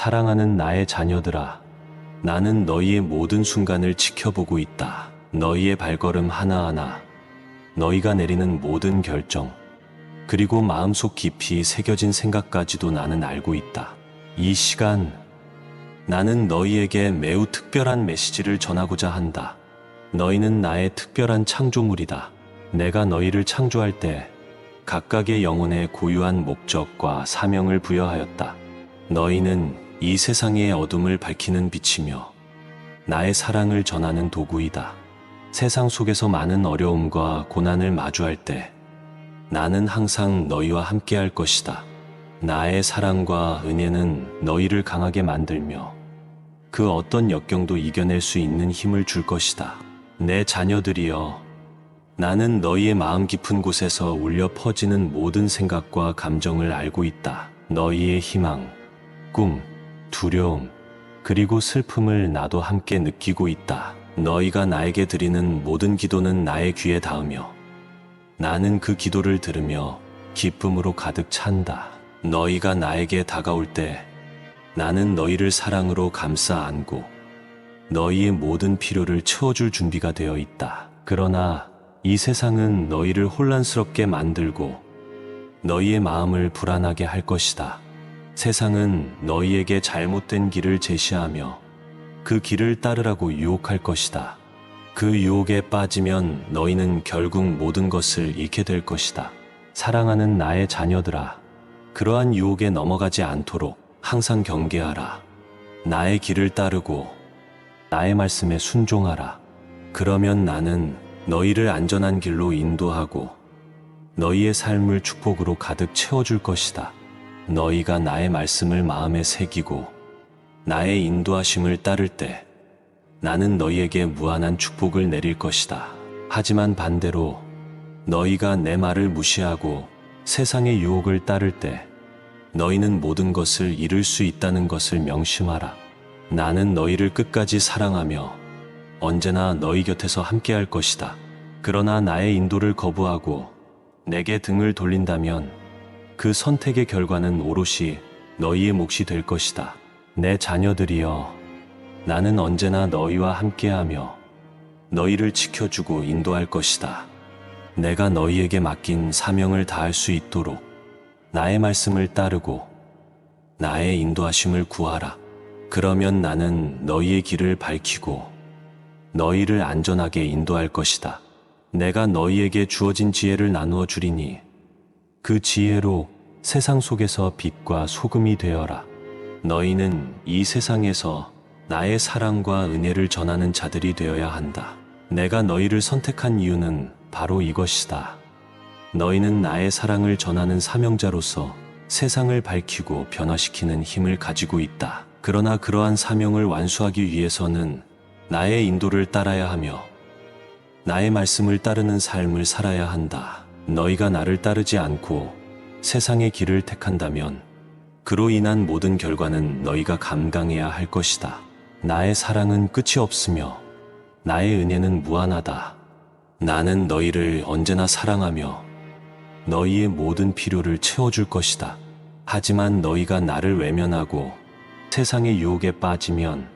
사랑하는 나의 자녀들아, 나는 너희의 모든 순간을 지켜보고 있다. 너희의 발걸음 하나하나, 너희가 내리는 모든 결정, 그리고 마음속 깊이 새겨진 생각까지도 나는 알고 있다. 이 시간, 나는 너희에게 매우 특별한 메시지를 전하고자 한다. 너희는 나의 특별한 창조물이다. 내가 너희를 창조할 때 각각의 영혼에 고유한 목적과 사명을 부여하였다. 너희는 이 세상의 어둠을 밝히는 빛이며 나의 사랑을 전하는 도구이다. 세상 속에서 많은 어려움과 고난을 마주할 때 나는 항상 너희와 함께 할 것이다. 나의 사랑과 은혜는 너희를 강하게 만들며 그 어떤 역경도 이겨낼 수 있는 힘을 줄 것이다. 내 자녀들이여, 나는 너희의 마음 깊은 곳에서 울려 퍼지는 모든 생각과 감정을 알고 있다. 너희의 희망, 꿈, 두려움, 그리고 슬픔을 나도 함께 느끼고 있다. 너희가 나에게 드리는 모든 기도는 나의 귀에 닿으며 나는 그 기도를 들으며 기쁨으로 가득 찬다. 너희가 나에게 다가올 때 나는 너희를 사랑으로 감싸 안고 너희의 모든 필요를 채워줄 준비가 되어 있다. 그러나 이 세상은 너희를 혼란스럽게 만들고 너희의 마음을 불안하게 할 것이다. 세상은 너희에게 잘못된 길을 제시하며 그 길을 따르라고 유혹할 것이다. 그 유혹에 빠지면 너희는 결국 모든 것을 잃게 될 것이다. 사랑하는 나의 자녀들아, 그러한 유혹에 넘어가지 않도록 항상 경계하라. 나의 길을 따르고 나의 말씀에 순종하라. 그러면 나는 너희를 안전한 길로 인도하고 너희의 삶을 축복으로 가득 채워줄 것이다. 너희가 나의 말씀을 마음에 새기고 나의 인도하심을 따를 때 나는 너희에게 무한한 축복을 내릴 것이다. 하지만 반대로 너희가 내 말을 무시하고 세상의 유혹을 따를 때 너희는 모든 것을 잃을 수 있다는 것을 명심하라. 나는 너희를 끝까지 사랑하며 언제나 너희 곁에서 함께할 것이다. 그러나 나의 인도를 거부하고 내게 등을 돌린다면 그 선택의 결과는 오롯이 너희의 몫이 될 것이다. 내 자녀들이여, 나는 언제나 너희와 함께하며 너희를 지켜주고 인도할 것이다. 내가 너희에게 맡긴 사명을 다할 수 있도록 나의 말씀을 따르고 나의 인도하심을 구하라. 그러면 나는 너희의 길을 밝히고 너희를 안전하게 인도할 것이다. 내가 너희에게 주어진 지혜를 나누어 주리니 그 지혜로 세상 속에서 빛과 소금이 되어라. 너희는 이 세상에서 나의 사랑과 은혜를 전하는 자들이 되어야 한다. 내가 너희를 선택한 이유는 바로 이것이다. 너희는 나의 사랑을 전하는 사명자로서 세상을 밝히고 변화시키는 힘을 가지고 있다. 그러나 그러한 사명을 완수하기 위해서는 나의 인도를 따라야 하며 나의 말씀을 따르는 삶을 살아야 한다. 너희가 나를 따르지 않고 세상의 길을 택한다면 그로 인한 모든 결과는 너희가 감당해야 할 것이다. 나의 사랑은 끝이 없으며 나의 은혜는 무한하다. 나는 너희를 언제나 사랑하며 너희의 모든 필요를 채워줄 것이다. 하지만 너희가 나를 외면하고 세상의 유혹에 빠지면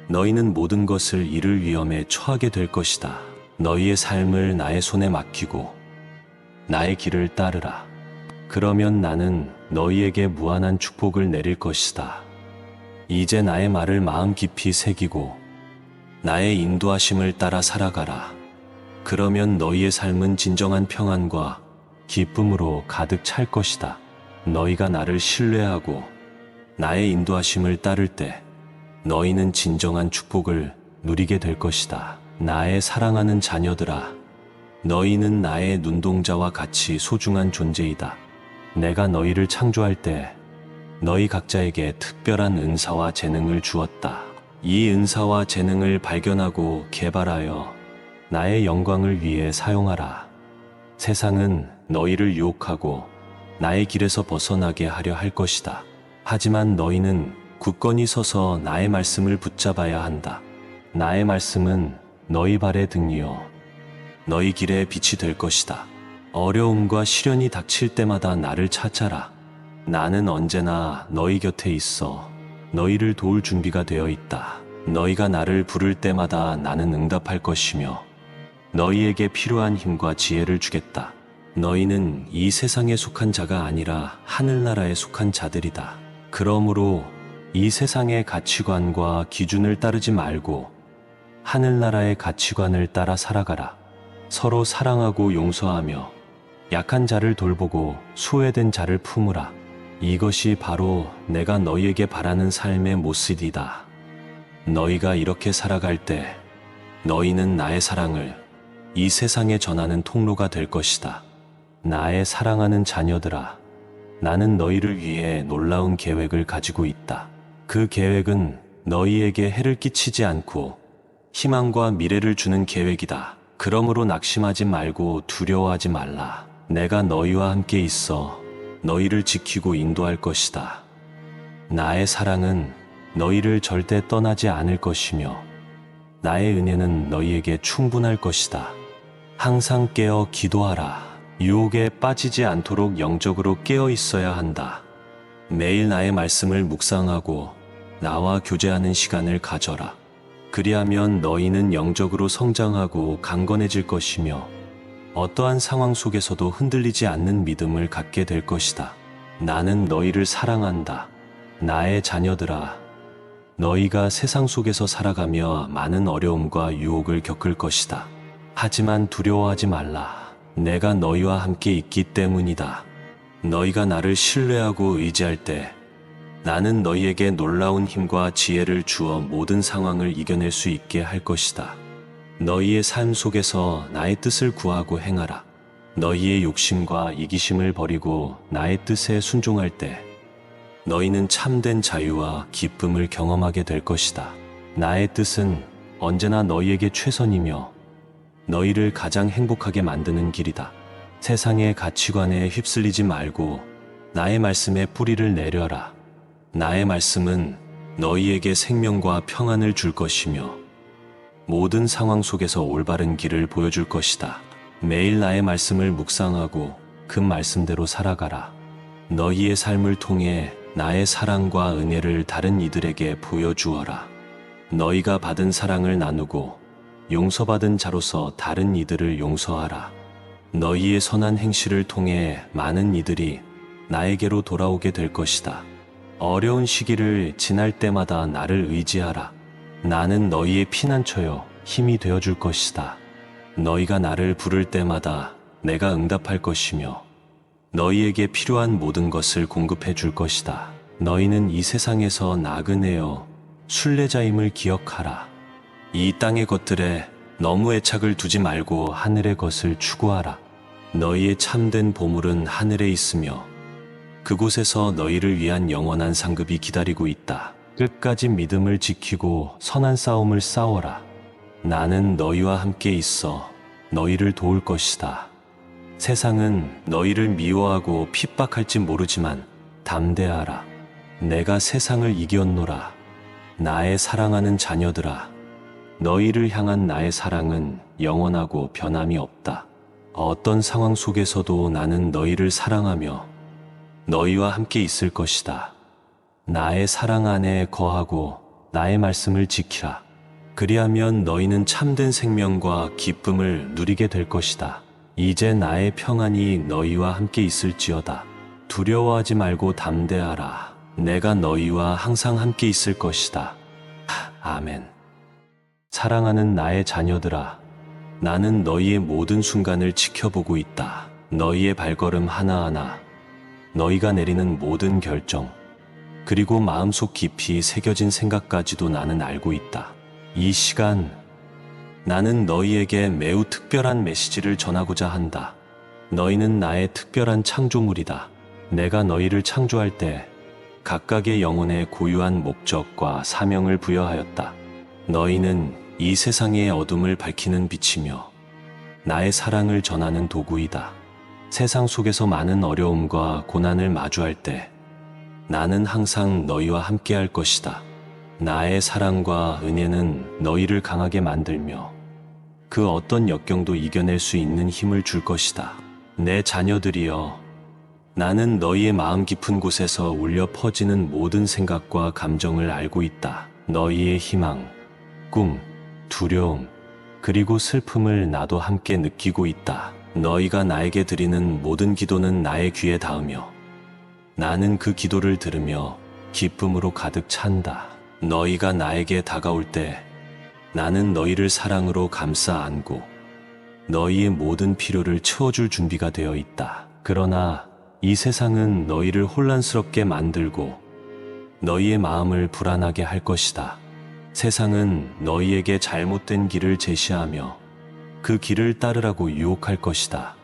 너희는 모든 것을 잃을 위험에 처하게 될 것이다. 너희의 삶을 나의 손에 맡기고 나의 길을 따르라. 그러면 나는 너희에게 무한한 축복을 내릴 것이다. 이제 나의 말을 마음 깊이 새기고 나의 인도하심을 따라 살아가라. 그러면 너희의 삶은 진정한 평안과 기쁨으로 가득 찰 것이다. 너희가 나를 신뢰하고 나의 인도하심을 따를 때 너희는 진정한 축복을 누리게 될 것이다. 나의 사랑하는 자녀들아, 너희는 나의 눈동자와 같이 소중한 존재이다. 내가 너희를 창조할 때 너희 각자에게 특별한 은사와 재능을 주었다. 이 은사와 재능을 발견하고 개발하여 나의 영광을 위해 사용하라. 세상은 너희를 유혹하고 나의 길에서 벗어나게 하려 할 것이다. 하지만 너희는 굳건히 서서 나의 말씀을 붙잡아야 한다. 나의 말씀은 너희 발의 등이요 너희 길의 빛이 될 것이다. 어려움과 시련이 닥칠 때마다 나를 찾아라. 나는 언제나 너희 곁에 있어 너희를 도울 준비가 되어 있다. 너희가 나를 부를 때마다 나는 응답할 것이며 너희에게 필요한 힘과 지혜를 주겠다. 너희는 이 세상에 속한 자가 아니라 하늘나라에 속한 자들이다. 그러므로 이 세상의 가치관과 기준을 따르지 말고 하늘나라의 가치관을 따라 살아가라. 서로 사랑하고 용서하며 약한 자를 돌보고 소외된 자를 품으라. 이것이 바로 내가 너희에게 바라는 삶의 모습이다. 너희가 이렇게 살아갈 때 너희는 나의 사랑을 이 세상에 전하는 통로가 될 것이다. 나의 사랑하는 자녀들아, 나는 너희를 위해 놀라운 계획을 가지고 있다. 그 계획은 너희에게 해를 끼치지 않고 희망과 미래를 주는 계획이다. 그러므로 낙심하지 말고 두려워하지 말라. 내가 너희와 함께 있어 너희를 지키고 인도할 것이다. 나의 사랑은 너희를 절대 떠나지 않을 것이며 나의 은혜는 너희에게 충분할 것이다. 항상 깨어 기도하라. 유혹에 빠지지 않도록 영적으로 깨어 있어야 한다. 매일 나의 말씀을 묵상하고 나와 교제하는 시간을 가져라. 그리하면 너희는 영적으로 성장하고 강건해질 것이며 어떠한 상황 속에서도 흔들리지 않는 믿음을 갖게 될 것이다. 나는 너희를 사랑한다. 나의 자녀들아, 너희가 세상 속에서 살아가며 많은 어려움과 유혹을 겪을 것이다. 하지만 두려워하지 말라. 내가 너희와 함께 있기 때문이다. 너희가 나를 신뢰하고 의지할 때 나는 너희에게 놀라운 힘과 지혜를 주어 모든 상황을 이겨낼 수 있게 할 것이다. 너희의 삶 속에서 나의 뜻을 구하고 행하라. 너희의 욕심과 이기심을 버리고 나의 뜻에 순종할 때 너희는 참된 자유와 기쁨을 경험하게 될 것이다. 나의 뜻은 언제나 너희에게 최선이며 너희를 가장 행복하게 만드는 길이다. 세상의 가치관에 휩쓸리지 말고 나의 말씀에 뿌리를 내려라. 나의 말씀은 너희에게 생명과 평안을 줄 것이며 모든 상황 속에서 올바른 길을 보여줄 것이다. 매일 나의 말씀을 묵상하고 그 말씀대로 살아가라. 너희의 삶을 통해 나의 사랑과 은혜를 다른 이들에게 보여주어라. 너희가 받은 사랑을 나누고 용서받은 자로서 다른 이들을 용서하라. 너희의 선한 행실을 통해 많은 이들이 나에게로 돌아오게 될 것이다. 어려운 시기를 지날 때마다 나를 의지하라. 나는 너희의 피난처요 힘이 되어줄 것이다. 너희가 나를 부를 때마다 내가 응답할 것이며 너희에게 필요한 모든 것을 공급해 줄 것이다. 너희는 이 세상에서 나그네여 순례자임을 기억하라. 이 땅의 것들에 너무 애착을 두지 말고 하늘의 것을 추구하라. 너희의 참된 보물은 하늘에 있으며 그곳에서 너희를 위한 영원한 상급이 기다리고 있다. 끝까지 믿음을 지키고 선한 싸움을 싸워라. 나는 너희와 함께 있어 너희를 도울 것이다. 세상은 너희를 미워하고 핍박할지 모르지만 담대하라. 내가 세상을 이겼노라. 나의 사랑하는 자녀들아, 너희를 향한 나의 사랑은 영원하고 변함이 없다. 어떤 상황 속에서도 나는 너희를 사랑하며 너희와 함께 있을 것이다. 나의 사랑 안에 거하고 나의 말씀을 지키라. 그리하면 너희는 참된 생명과 기쁨을 누리게 될 것이다. 이제 나의 평안이 너희와 함께 있을지어다. 두려워하지 말고 담대하라. 내가 너희와 항상 함께 있을 것이다. 아멘. 사랑하는 나의 자녀들아, 나는 너희의 모든 순간을 지켜보고 있다. 너희의 발걸음 하나하나, 너희가 내리는 모든 결정, 그리고 마음속 깊이 새겨진 생각까지도 나는 알고 있다. 이 시간, 나는 너희에게 매우 특별한 메시지를 전하고자 한다. 너희는 나의 특별한 창조물이다. 내가 너희를 창조할 때 각각의 영혼에 고유한 목적과 사명을 부여하였다. 너희는 이 세상의 어둠을 밝히는 빛이며 나의 사랑을 전하는 도구이다. 세상 속에서 많은 어려움과 고난을 마주할 때 나는 항상 너희와 함께 할 것이다. 나의 사랑과 은혜는 너희를 강하게 만들며 그 어떤 역경도 이겨낼 수 있는 힘을 줄 것이다. 내 자녀들이여, 나는 너희의 마음 깊은 곳에서 울려 퍼지는 모든 생각과 감정을 알고 있다. 너희의 희망, 꿈, 두려움, 그리고 슬픔을 나도 함께 느끼고 있다. 너희가 나에게 드리는 모든 기도는 나의 귀에 닿으며 나는 그 기도를 들으며 기쁨으로 가득 찬다. 너희가 나에게 다가올 때 나는 너희를 사랑으로 감싸 안고 너희의 모든 필요를 채워줄 준비가 되어 있다. 그러나 이 세상은 너희를 혼란스럽게 만들고 너희의 마음을 불안하게 할 것이다. 세상은 너희에게 잘못된 길을 제시하며 그 길을 따르라고 유혹할 것이다.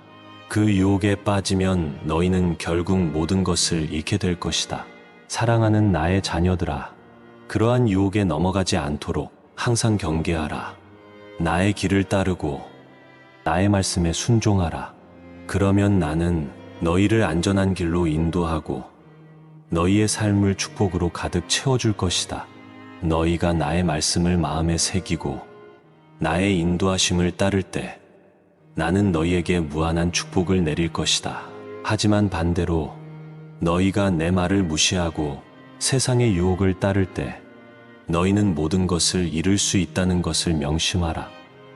그 유혹에 빠지면 너희는 결국 모든 것을 잃게 될 것이다. 사랑하는 나의 자녀들아, 그러한 유혹에 넘어가지 않도록 항상 경계하라. 나의 길을 따르고 나의 말씀에 순종하라. 그러면 나는 너희를 안전한 길로 인도하고 너희의 삶을 축복으로 가득 채워줄 것이다. 너희가 나의 말씀을 마음에 새기고 나의 인도하심을 따를 때 나는 너희에게 무한한 축복을 내릴 것이다. 하지만 반대로 너희가 내 말을 무시하고 세상의 유혹을 따를 때 너희는 모든 것을 잃을 수 있다는 것을 명심하라.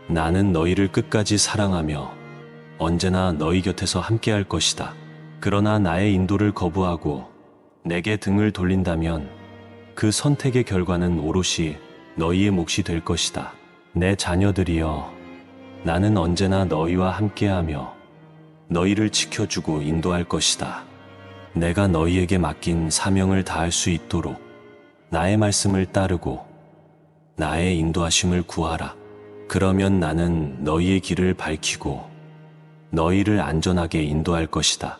나는 너희를 끝까지 사랑하며 언제나 너희 곁에서 함께할 것이다. 그러나 나의 인도를 거부하고 내게 등을 돌린다면 그 선택의 결과는 오롯이 너희의 몫이 될 것이다. 내 자녀들이여, 나는 언제나 너희와 함께하며 너희를 지켜주고 인도할 것이다. 내가 너희에게 맡긴 사명을 다할 수 있도록 나의 말씀을 따르고 나의 인도하심을 구하라. 그러면 나는 너희의 길을 밝히고 너희를 안전하게 인도할 것이다.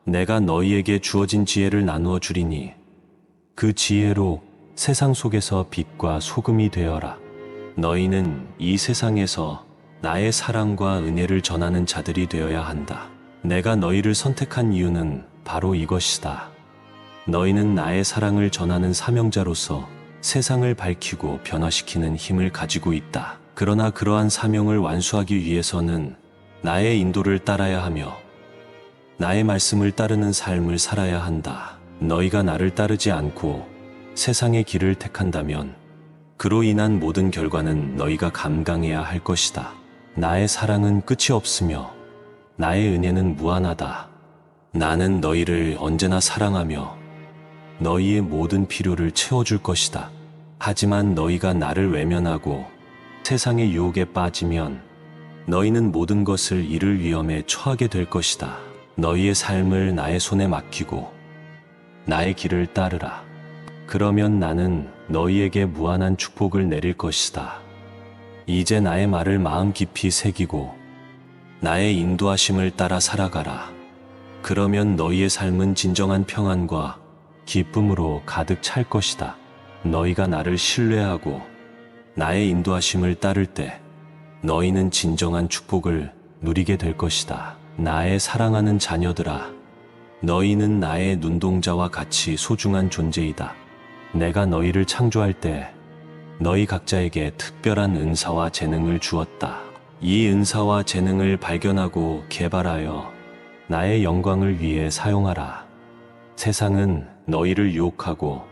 내가 너희에게 주어진 지혜를 나누어 주리니 그 지혜로 세상 속에서 빛과 소금이 되어라. 너희는 이 세상에서 나의 사랑과 은혜를 전하는 자들이 되어야 한다. 내가 너희를 선택한 이유는 바로 이것이다. 너희는 나의 사랑을 전하는 사명자로서 세상을 밝히고 변화시키는 힘을 가지고 있다. 그러나 그러한 사명을 완수하기 위해서는 나의 인도를 따라야 하며 나의 말씀을 따르는 삶을 살아야 한다. 너희가 나를 따르지 않고 세상의 길을 택한다면 그로 인한 모든 결과는 너희가 감당해야 할 것이다. 나의 사랑은 끝이 없으며 나의 은혜는 무한하다. 나는 너희를 언제나 사랑하며 너희의 모든 필요를 채워줄 것이다. 하지만 너희가 나를 외면하고 세상의 유혹에 빠지면 너희는 모든 것을 잃을 위험에 처하게 될 것이다. 너희의 삶을 나의 손에 맡기고 나의 길을 따르라. 그러면 나는 너희에게 무한한 축복을 내릴 것이다. 이제 나의 말을 마음 깊이 새기고 나의 인도하심을 따라 살아가라. 그러면 너희의 삶은 진정한 평안과 기쁨으로 가득 찰 것이다. 너희가 나를 신뢰하고 나의 인도하심을 따를 때 너희는 진정한 축복을 누리게 될 것이다. 나의 사랑하는 자녀들아, 너희는 나의 눈동자와 같이 소중한 존재이다. 내가 너희를 창조할 때 너희 각자에게 특별한 은사와 재능을 주었다. 이 은사와 재능을 발견하고 개발하여 나의 영광을 위해 사용하라. 세상은 너희를 유혹하고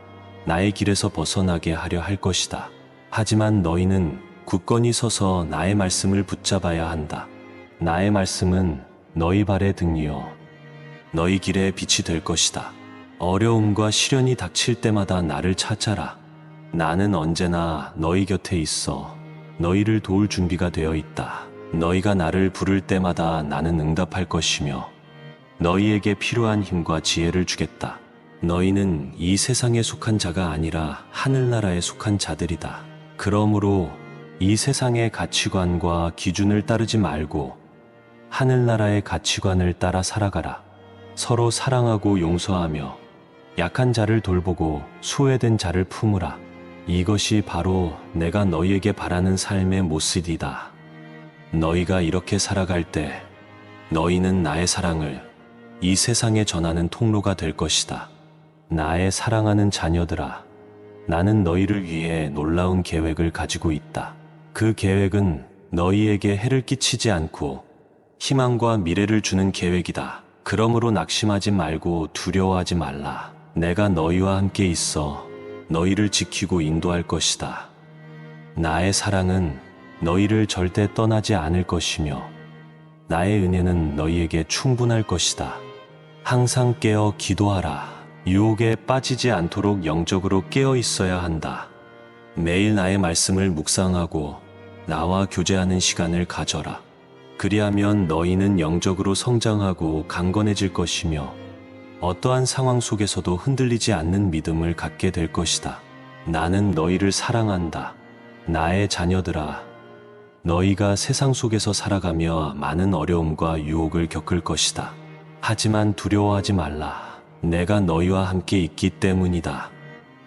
나의 길에서 벗어나게 하려 할 것이다. 하지만 너희는 굳건히 서서 나의 말씀을 붙잡아야 한다. 나의 말씀은 너희 발의 등이요 너희 길의 빛이 될 것이다. 어려움과 시련이 닥칠 때마다 나를 찾아라. 나는 언제나 너희 곁에 있어 너희를 도울 준비가 되어 있다. 너희가 나를 부를 때마다 나는 응답할 것이며 너희에게 필요한 힘과 지혜를 주겠다. 너희는 이 세상에 속한 자가 아니라 하늘나라에 속한 자들이다. 그러므로 이 세상의 가치관과 기준을 따르지 말고 하늘나라의 가치관을 따라 살아가라. 서로 사랑하고 용서하며 약한 자를 돌보고 소외된 자를 품으라. 이것이 바로 내가 너희에게 바라는 삶의 모습이다. 너희가 이렇게 살아갈 때 너희는 나의 사랑을 이 세상에 전하는 통로가 될 것이다. 나의 사랑하는 자녀들아, 나는 너희를 위해 놀라운 계획을 가지고 있다. 그 계획은 너희에게 해를 끼치지 않고 희망과 미래를 주는 계획이다. 그러므로 낙심하지 말고 두려워하지 말라. 내가 너희와 함께 있어 너희를 지키고 인도할 것이다. 나의 사랑은 너희를 절대 떠나지 않을 것이며 나의 은혜는 너희에게 충분할 것이다. 항상 깨어 기도하라. 유혹에 빠지지 않도록 영적으로 깨어 있어야 한다. 매일 나의 말씀을 묵상하고 나와 교제하는 시간을 가져라. 그리하면 너희는 영적으로 성장하고 강건해질 것이며 어떠한 상황 속에서도 흔들리지 않는 믿음을 갖게 될 것이다. 나는 너희를 사랑한다. 나의 자녀들아, 너희가 세상 속에서 살아가며 많은 어려움과 유혹을 겪을 것이다. 하지만 두려워하지 말라. 내가 너희와 함께 있기 때문이다.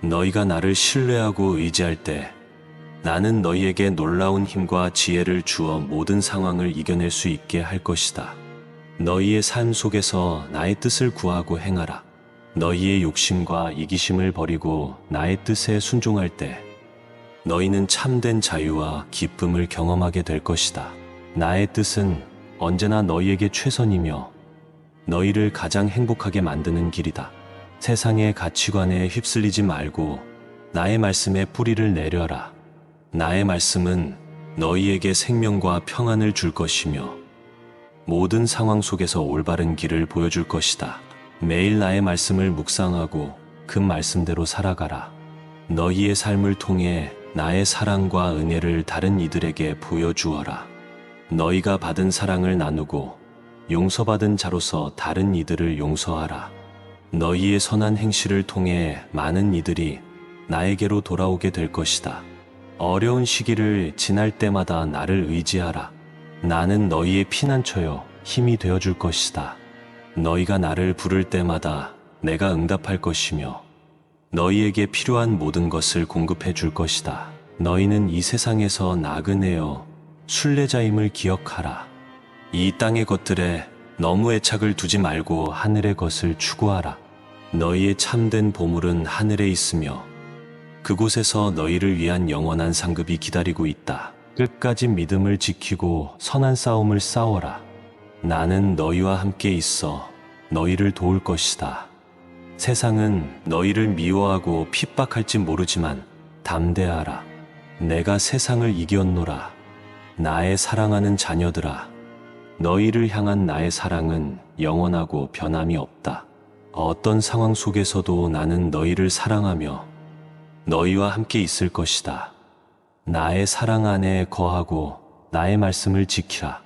너희가 나를 신뢰하고 의지할 때 나는 너희에게 놀라운 힘과 지혜를 주어 모든 상황을 이겨낼 수 있게 할 것이다. 너희의 삶 속에서 나의 뜻을 구하고 행하라. 너희의 욕심과 이기심을 버리고 나의 뜻에 순종할 때 너희는 참된 자유와 기쁨을 경험하게 될 것이다. 나의 뜻은 언제나 너희에게 최선이며 너희를 가장 행복하게 만드는 길이다. 세상의 가치관에 휩쓸리지 말고 나의 말씀에 뿌리를 내려라. 나의 말씀은 너희에게 생명과 평안을 줄 것이며 모든 상황 속에서 올바른 길을 보여줄 것이다. 매일 나의 말씀을 묵상하고 그 말씀대로 살아가라. 너희의 삶을 통해 나의 사랑과 은혜를 다른 이들에게 보여주어라. 너희가 받은 사랑을 나누고 용서받은 자로서 다른 이들을 용서하라. 너희의 선한 행실을 통해 많은 이들이 나에게로 돌아오게 될 것이다. 어려운 시기를 지날 때마다 나를 의지하라. 나는 너희의 피난처요 힘이 되어줄 것이다. 너희가 나를 부를 때마다 내가 응답할 것이며 너희에게 필요한 모든 것을 공급해 줄 것이다. 너희는 이 세상에서 나그네여 순례자임을 기억하라. 이 땅의 것들에 너무 애착을 두지 말고 하늘의 것을 추구하라. 너희의 참된 보물은 하늘에 있으며 그곳에서 너희를 위한 영원한 상급이 기다리고 있다. 끝까지 믿음을 지키고 선한 싸움을 싸워라. 나는 너희와 함께 있어 너희를 도울 것이다. 세상은 너희를 미워하고 핍박할지 모르지만 담대하라. 내가 세상을 이겼노라. 나의 사랑하는 자녀들아, 너희를 향한 나의 사랑은 영원하고 변함이 없다. 어떤 상황 속에서도 나는 너희를 사랑하며 너희와 함께 있을 것이다. 나의 사랑 안에 거하고 나의 말씀을 지키라.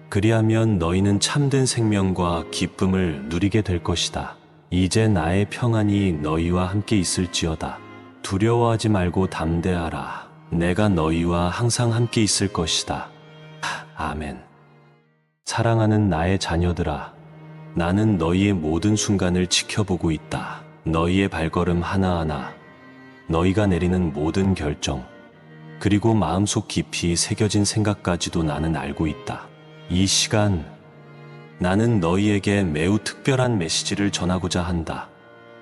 그리하면 너희는 참된 생명과 기쁨을 누리게 될 것이다. 이제 나의 평안이 너희와 함께 있을지어다. 두려워하지 말고 담대하라. 내가 너희와 항상 함께 있을 것이다. 아멘. 사랑하는 나의 자녀들아, 나는 너희의 모든 순간을 지켜보고 있다. 너희의 발걸음 하나하나, 너희가 내리는 모든 결정, 그리고 마음속 깊이 새겨진 생각까지도 나는 알고 있다. 이 시간, 나는 너희에게 매우 특별한 메시지를 전하고자 한다.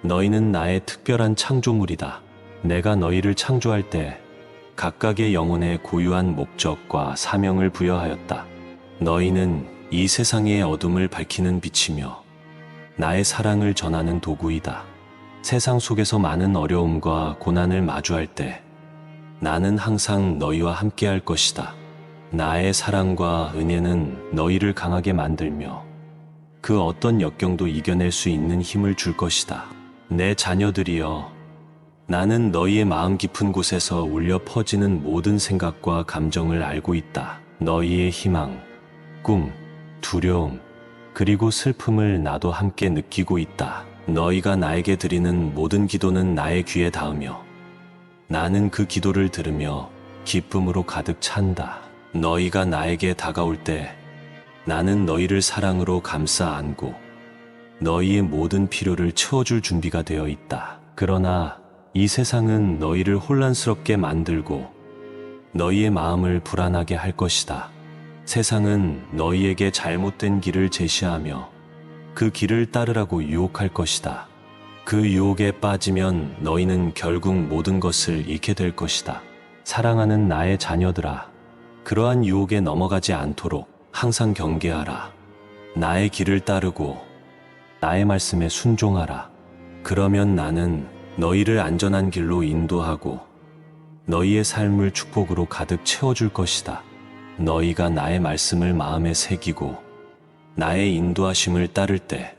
너희는 나의 특별한 창조물이다. 내가 너희를 창조할 때 각각의 영혼에 고유한 목적과 사명을 부여하였다. 너희는 이 세상의 어둠을 밝히는 빛이며 나의 사랑을 전하는 도구이다. 세상 속에서 많은 어려움과 고난을 마주할 때 나는 항상 너희와 함께 할 것이다. 나의 사랑과 은혜는 너희를 강하게 만들며 그 어떤 역경도 이겨낼 수 있는 힘을 줄 것이다. 내 자녀들이여, 나는 너희의 마음 깊은 곳에서 울려 퍼지는 모든 생각과 감정을 알고 있다. 너희의 희망, 꿈, 두려움, 그리고 슬픔을 나도 함께 느끼고 있다. 너희가 나에게 드리는 모든 기도는 나의 귀에 닿으며 나는 그 기도를 들으며 기쁨으로 가득 찬다. 너희가 나에게 다가올 때 나는 너희를 사랑으로 감싸 안고 너희의 모든 필요를 채워줄 준비가 되어 있다. 그러나 이 세상은 너희를 혼란스럽게 만들고 너희의 마음을 불안하게 할 것이다. 세상은 너희에게 잘못된 길을 제시하며 그 길을 따르라고 유혹할 것이다. 그 유혹에 빠지면 너희는 결국 모든 것을 잃게 될 것이다. 사랑하는 나의 자녀들아, 그러한 유혹에 넘어가지 않도록 항상 경계하라. 나의 길을 따르고 나의 말씀에 순종하라. 그러면 나는 너희를 안전한 길로 인도하고 너희의 삶을 축복으로 가득 채워줄 것이다. 너희가 나의 말씀을 마음에 새기고 나의 인도하심을 따를 때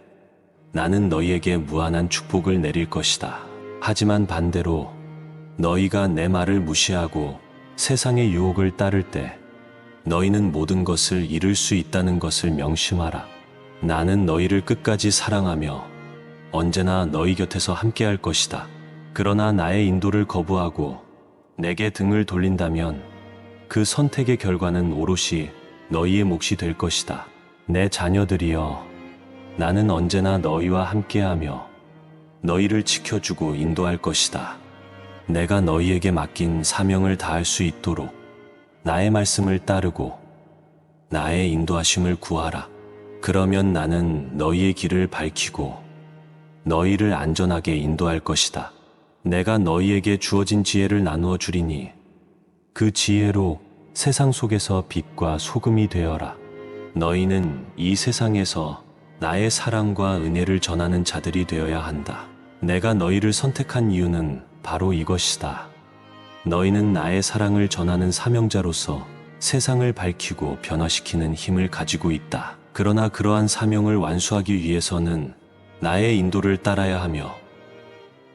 나는 너희에게 무한한 축복을 내릴 것이다. 하지만 반대로 너희가 내 말을 무시하고 세상의 유혹을 따를 때 너희는 모든 것을 잃을 수 있다는 것을 명심하라. 나는 너희를 끝까지 사랑하며 언제나 너희 곁에서 함께할 것이다. 그러나 나의 인도를 거부하고 내게 등을 돌린다면 그 선택의 결과는 오롯이 너희의 몫이 될 것이다. 내 자녀들이여, 나는 언제나 너희와 함께하며 너희를 지켜주고 인도할 것이다. 내가 너희에게 맡긴 사명을 다할 수 있도록 나의 말씀을 따르고 나의 인도하심을 구하라. 그러면 나는 너희의 길을 밝히고 너희를 안전하게 인도할 것이다. 내가 너희에게 주어진 지혜를 나누어 주리니 그 지혜로 세상 속에서 빛과 소금이 되어라. 너희는 이 세상에서 나의 사랑과 은혜를 전하는 자들이 되어야 한다. 내가 너희를 선택한 이유는 바로 이것이다. 너희는 나의 사랑을 전하는 사명자로서 세상을 밝히고 변화시키는 힘을 가지고 있다. 그러나 그러한 사명을 완수하기 위해서는 나의 인도를 따라야 하며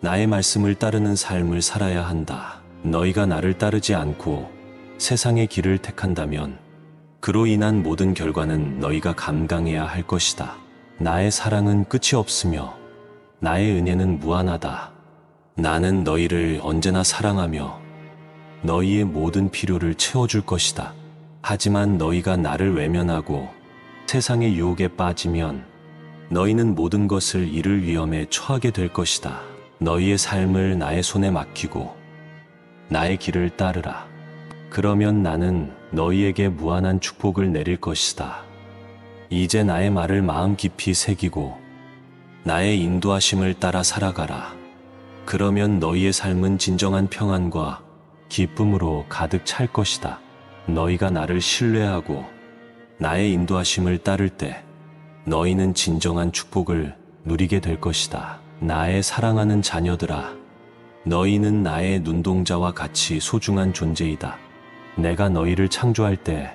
나의 말씀을 따르는 삶을 살아야 한다. 너희가 나를 따르지 않고 세상의 길을 택한다면 그로 인한 모든 결과는 너희가 감당해야 할 것이다. 나의 사랑은 끝이 없으며 나의 은혜는 무한하다. 나는 너희를 언제나 사랑하며 너희의 모든 필요를 채워줄 것이다. 하지만 너희가 나를 외면하고 세상의 유혹에 빠지면 너희는 모든 것을 잃을 위험에 처하게 될 것이다. 너희의 삶을 나의 손에 맡기고 나의 길을 따르라. 그러면 나는 너희에게 무한한 축복을 내릴 것이다. 이제 나의 말을 마음 깊이 새기고 나의 인도하심을 따라 살아가라. 그러면 너희의 삶은 진정한 평안과 기쁨으로 가득 찰 것이다. 너희가 나를 신뢰하고 나의 인도하심을 따를 때 너희는 진정한 축복을 누리게 될 것이다. 나의 사랑하는 자녀들아, 너희는 나의 눈동자와 같이 소중한 존재이다. 내가 너희를 창조할 때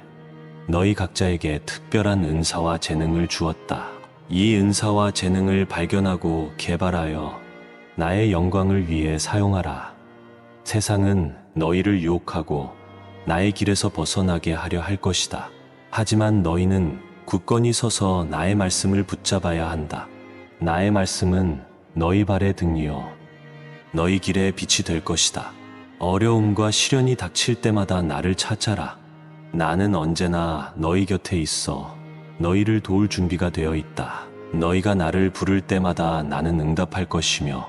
너희 각자에게 특별한 은사와 재능을 주었다. 이 은사와 재능을 발견하고 개발하여 나의 영광을 위해 사용하라. 세상은 너희를 유혹하고 나의 길에서 벗어나게 하려 할 것이다. 하지만 너희는 굳건히 서서 나의 말씀을 붙잡아야 한다. 나의 말씀은 너희 발의 등이요 너희 길의 빛이 될 것이다. 어려움과 시련이 닥칠 때마다 나를 찾아라. 나는 언제나 너희 곁에 있어 너희를 도울 준비가 되어 있다. 너희가 나를 부를 때마다 나는 응답할 것이며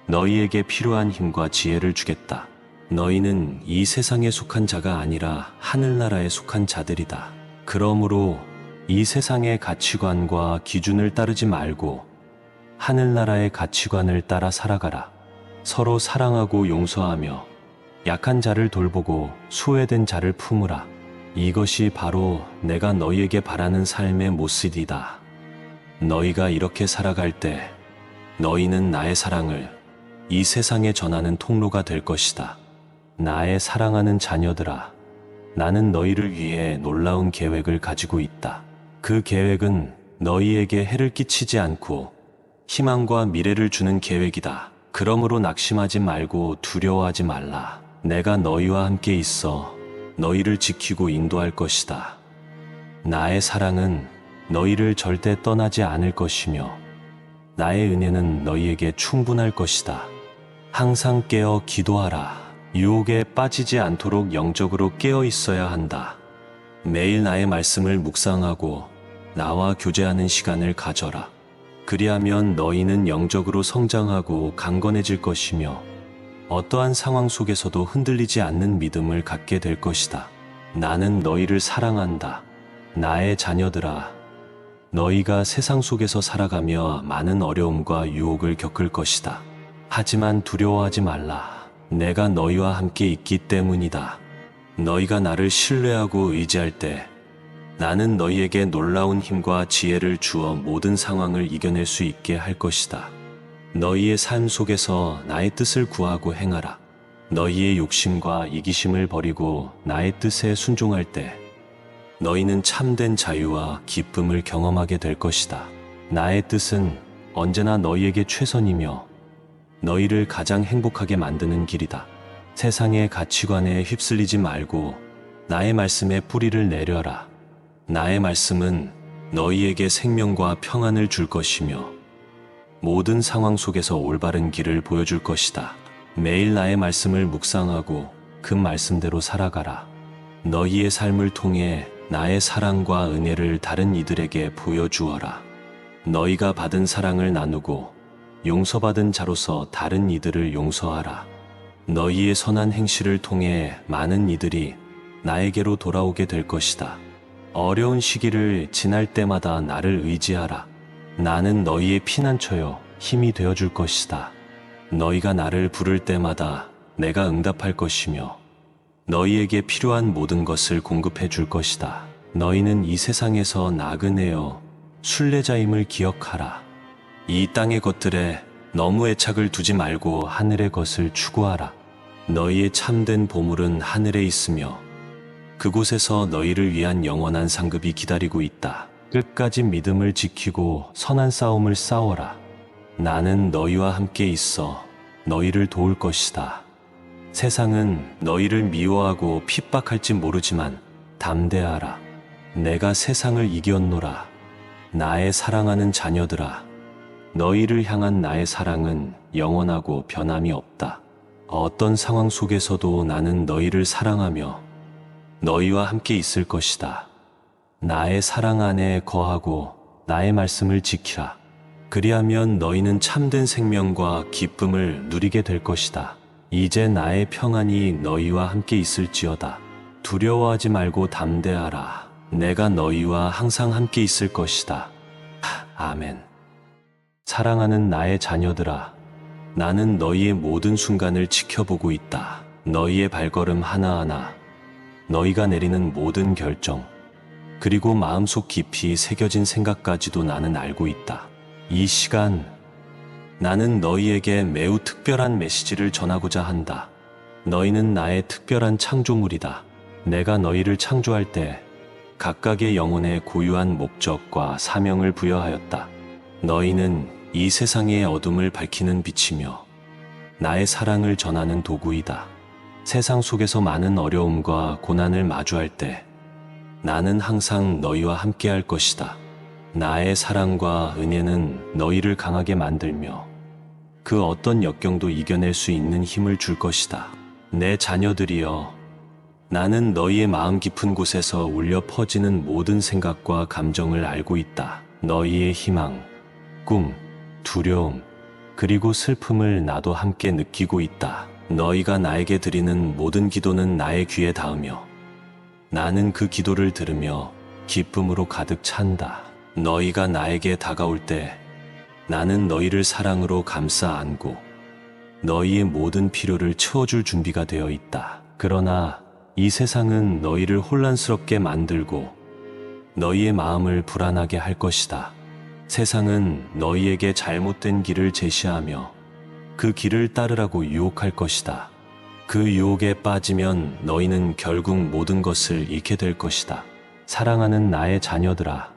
너희에게 필요한 힘과 지혜를 주겠다. 너희는 이 세상에 속한 자가 아니라 하늘나라에 속한 자들이다. 그러므로 이 세상의 가치관과 기준을 따르지 말고 하늘나라의 가치관을 따라 살아가라. 서로 사랑하고 용서하며 약한 자를 돌보고 소외된 자를 품으라. 이것이 바로 내가 너희에게 바라는 삶의 모습이다. 너희가 이렇게 살아갈 때 너희는 나의 사랑을 이 세상에 전하는 통로가 될 것이다. 나의 사랑하는 자녀들아, 나는 너희를 위해 놀라운 계획을 가지고 있다. 그 계획은 너희에게 해를 끼치지 않고 희망과 미래를 주는 계획이다. 그러므로 낙심하지 말고 두려워하지 말라. 내가 너희와 함께 있어 너희를 지키고 인도할 것이다. 나의 사랑은 너희를 절대 떠나지 않을 것이며 나의 은혜는 너희에게 충분할 것이다. 항상 깨어 기도하라. 유혹에 빠지지 않도록 영적으로 깨어 있어야 한다. 매일 나의 말씀을 묵상하고 나와 교제하는 시간을 가져라. 그리하면 너희는 영적으로 성장하고 강건해질 것이며 어떠한 상황 속에서도 흔들리지 않는 믿음을 갖게 될 것이다. 나는 너희를 사랑한다. 나의 자녀들아, 너희가 세상 속에서 살아가며 많은 어려움과 유혹을 겪을 것이다. 하지만 두려워하지 말라. 내가 너희와 함께 있기 때문이다. 너희가 나를 신뢰하고 의지할 때 나는 너희에게 놀라운 힘과 지혜를 주어 모든 상황을 이겨낼 수 있게 할 것이다. 너희의 삶 속에서 나의 뜻을 구하고 행하라. 너희의 욕심과 이기심을 버리고 나의 뜻에 순종할 때 너희는 참된 자유와 기쁨을 경험하게 될 것이다. 나의 뜻은 언제나 너희에게 최선이며 너희를 가장 행복하게 만드는 길이다. 세상의 가치관에 휩쓸리지 말고 나의 말씀에 뿌리를 내려라. 나의 말씀은 너희에게 생명과 평안을 줄 것이며 모든 상황 속에서 올바른 길을 보여줄 것이다. 매일 나의 말씀을 묵상하고 그 말씀대로 살아가라. 너희의 삶을 통해 나의 사랑과 은혜를 다른 이들에게 보여주어라. 너희가 받은 사랑을 나누고 용서받은 자로서 다른 이들을 용서하라. 너희의 선한 행실을 통해 많은 이들이 나에게로 돌아오게 될 것이다. 어려운 시기를 지날 때마다 나를 의지하라. 나는 너희의 피난처요 힘이 되어줄 것이다. 너희가 나를 부를 때마다 내가 응답할 것이며 너희에게 필요한 모든 것을 공급해 줄 것이다. 너희는 이 세상에서 나그네여 순례자임을 기억하라. 이 땅의 것들에 너무 애착을 두지 말고 하늘의 것을 추구하라. 너희의 참된 보물은 하늘에 있으며 그곳에서 너희를 위한 영원한 상급이 기다리고 있다. 끝까지 믿음을 지키고 선한 싸움을 싸워라. 나는 너희와 함께 있어 너희를 도울 것이다. 세상은 너희를 미워하고 핍박할지 모르지만 담대하라. 내가 세상을 이겼노라. 나의 사랑하는 자녀들아, 너희를 향한 나의 사랑은 영원하고 변함이 없다. 어떤 상황 속에서도 나는 너희를 사랑하며 너희와 함께 있을 것이다. 나의 사랑 안에 거하고 나의 말씀을 지키라. 그리하면 너희는 참된 생명과 기쁨을 누리게 될 것이다. 이제 나의 평안이 너희와 함께 있을지어다. 두려워하지 말고 담대하라. 내가 너희와 항상 함께 있을 것이다. 아멘. 사랑하는 나의 자녀들아, 나는 너희의 모든 순간을 지켜보고 있다. 너희의 발걸음 하나하나, 너희가 내리는 모든 결정, 그리고 마음속 깊이 새겨진 생각까지도 나는 알고 있다. 이 시간, 나는 너희에게 매우 특별한 메시지를 전하고자 한다. 너희는 나의 특별한 창조물이다. 내가 너희를 창조할 때 각각의 영혼에 고유한 목적과 사명을 부여하였다. 너희는 이 세상의 어둠을 밝히는 빛이며 나의 사랑을 전하는 도구이다. 세상 속에서 많은 어려움과 고난을 마주할 때 나는 항상 너희와 함께 할 것이다. 나의 사랑과 은혜는 너희를 강하게 만들며 그 어떤 역경도 이겨낼 수 있는 힘을 줄 것이다. 내 자녀들이여, 나는 너희의 마음 깊은 곳에서 울려 퍼지는 모든 생각과 감정을 알고 있다. 너희의 희망, 꿈, 두려움, 그리고 슬픔을 나도 함께 느끼고 있다. 너희가 나에게 드리는 모든 기도는 나의 귀에 닿으며 나는 그 기도를 들으며 기쁨으로 가득 찬다. 너희가 나에게 다가올 때 나는 너희를 사랑으로 감싸 안고 너희의 모든 필요를 채워줄 준비가 되어 있다. 그러나 이 세상은 너희를 혼란스럽게 만들고 너희의 마음을 불안하게 할 것이다. 세상은 너희에게 잘못된 길을 제시하며 그 길을 따르라고 유혹할 것이다. 그 유혹에 빠지면 너희는 결국 모든 것을 잃게 될 것이다. 사랑하는 나의 자녀들아,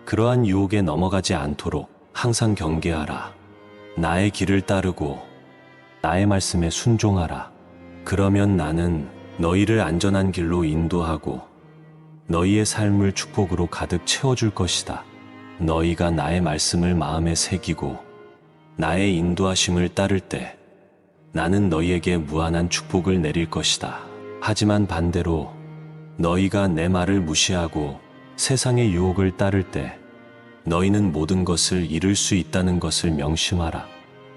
그러한 유혹에 넘어가지 않도록 항상 경계하라. 나의 길을 따르고 나의 말씀에 순종하라. 그러면 나는 너희를 안전한 길로 인도하고 너희의 삶을 축복으로 가득 채워줄 것이다. 너희가 나의 말씀을 마음에 새기고 나의 인도하심을 따를 때 나는 너희에게 무한한 축복을 내릴 것이다. 하지만 반대로 너희가 내 말을 무시하고 세상의 유혹을 따를 때 너희는 모든 것을 잃을 수 있다는 것을 명심하라.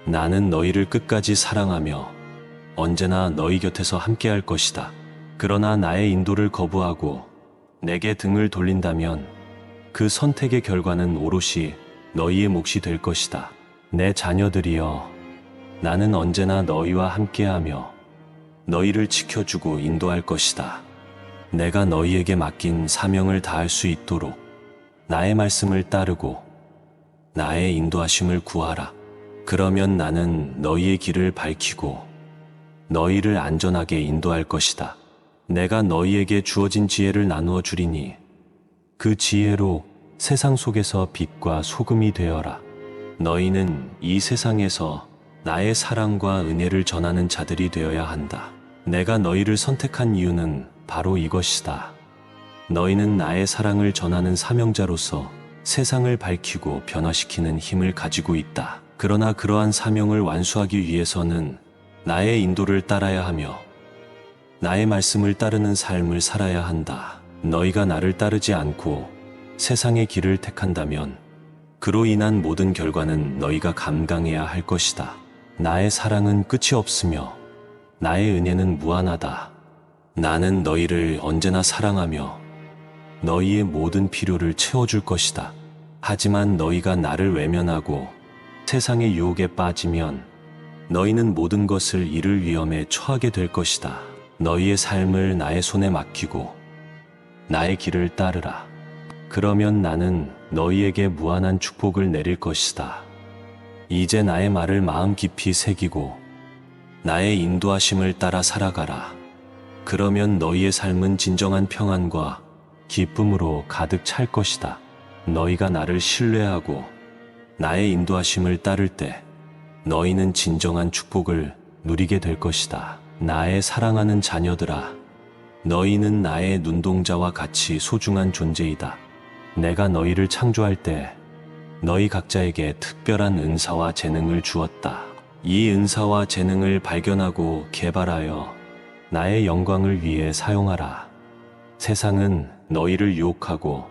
나는 너희를 끝까지 사랑하며 언제나 너희 곁에서 함께할 것이다. 그러나 나의 인도를 거부하고 내게 등을 돌린다면 그 선택의 결과는 오롯이 너희의 몫이 될 것이다. 내 자녀들이여, 나는 언제나 너희와 함께하며 너희를 지켜주고 인도할 것이다. 내가 너희에게 맡긴 사명을 다할 수 있도록 나의 말씀을 따르고 나의 인도하심을 구하라. 그러면 나는 너희의 길을 밝히고 너희를 안전하게 인도할 것이다. 내가 너희에게 주어진 지혜를 나누어 주리니 그 지혜로 세상 속에서 빛과 소금이 되어라. 너희는 이 세상에서 나의 사랑과 은혜를 전하는 자들이 되어야 한다. 내가 너희를 선택한 이유는 바로 이것이다. 너희는 나의 사랑을 전하는 사명자로서 세상을 밝히고 변화시키는 힘을 가지고 있다. 그러나 그러한 사명을 완수하기 위해서는 나의 인도를 따라야 하며 나의 말씀을 따르는 삶을 살아야 한다. 너희가 나를 따르지 않고 세상의 길을 택한다면 그로 인한 모든 결과는 너희가 감당해야 할 것이다. 나의 사랑은 끝이 없으며 나의 은혜는 무한하다. 나는 너희를 언제나 사랑하며 너희의 모든 필요를 채워줄 것이다. 하지만 너희가 나를 외면하고 세상의 유혹에 빠지면 너희는 모든 것을 잃을 위험에 처하게 될 것이다. 너희의 삶을 나의 손에 맡기고 나의 길을 따르라. 그러면 나는 너희에게 무한한 축복을 내릴 것이다. 이제 나의 말을 마음 깊이 새기고 나의 인도하심을 따라 살아가라. 그러면 너희의 삶은 진정한 평안과 기쁨으로 가득 찰 것이다. 너희가 나를 신뢰하고 나의 인도하심을 따를 때 너희는 진정한 축복을 누리게 될 것이다. 나의 사랑하는 자녀들아, 너희는 나의 눈동자와 같이 소중한 존재이다. 내가 너희를 창조할 때 너희 각자에게 특별한 은사와 재능을 주었다. 이 은사와 재능을 발견하고 개발하여 나의 영광을 위해 사용하라. 세상은 너희를 유혹하고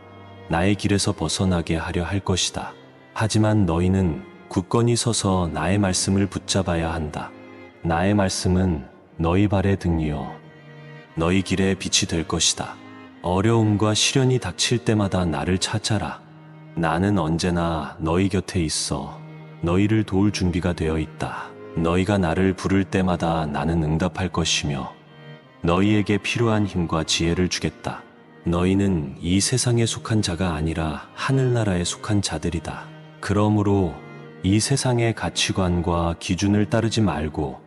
나의 길에서 벗어나게 하려 할 것이다. 하지만 너희는 굳건히 서서 나의 말씀을 붙잡아야 한다. 나의 말씀은 너희 발의 등이요 너희 길의 빛이 될 것이다. 어려움과 시련이 닥칠 때마다 나를 찾아라. 나는 언제나 너희 곁에 있어 너희를 도울 준비가 되어 있다. 너희가 나를 부를 때마다 나는 응답할 것이며 너희에게 필요한 힘과 지혜를 주겠다. 너희는 이 세상에 속한 자가 아니라 하늘나라에 속한 자들이다. 그러므로 이 세상의 가치관과 기준을 따르지 말고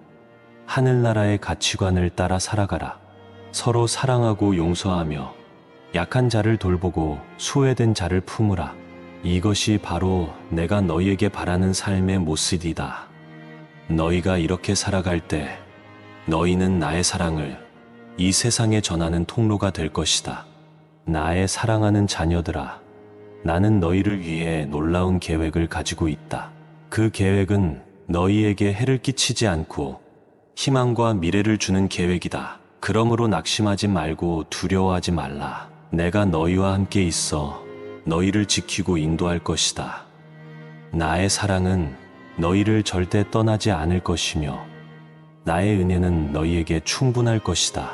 하늘나라의 가치관을 따라 살아가라. 서로 사랑하고 용서하며 약한 자를 돌보고 소외된 자를 품으라. 이것이 바로 내가 너희에게 바라는 삶의 모습이다. 너희가 이렇게 살아갈 때 너희는 나의 사랑을 이 세상에 전하는 통로가 될 것이다. 나의 사랑하는 자녀들아, 나는 너희를 위해 놀라운 계획을 가지고 있다. 그 계획은 너희에게 해를 끼치지 않고 희망과 미래를 주는 계획이다. 그러므로 낙심하지 말고 두려워하지 말라. 내가 너희와 함께 있어 너희를 지키고 인도할 것이다. 나의 사랑은 너희를 절대 떠나지 않을 것이며 나의 은혜는 너희에게 충분할 것이다.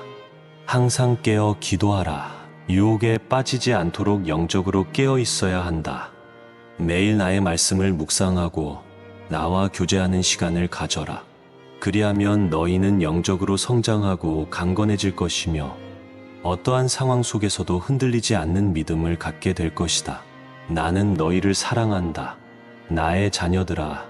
항상 깨어 기도하라. 유혹에 빠지지 않도록 영적으로 깨어 있어야 한다. 매일 나의 말씀을 묵상하고 나와 교제하는 시간을 가져라. 그리하면 너희는 영적으로 성장하고 강건해질 것이며 어떠한 상황 속에서도 흔들리지 않는 믿음을 갖게 될 것이다. 나는 너희를 사랑한다. 나의 자녀들아,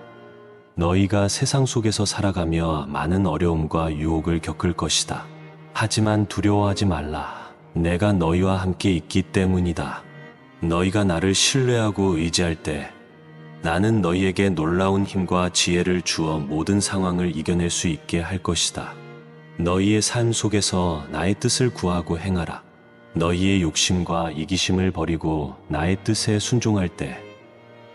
너희가 세상 속에서 살아가며 많은 어려움과 유혹을 겪을 것이다. 하지만 두려워하지 말라. 내가 너희와 함께 있기 때문이다. 너희가 나를 신뢰하고 의지할 때 나는 너희에게 놀라운 힘과 지혜를 주어 모든 상황을 이겨낼 수 있게 할 것이다. 너희의 삶 속에서 나의 뜻을 구하고 행하라. 너희의 욕심과 이기심을 버리고 나의 뜻에 순종할 때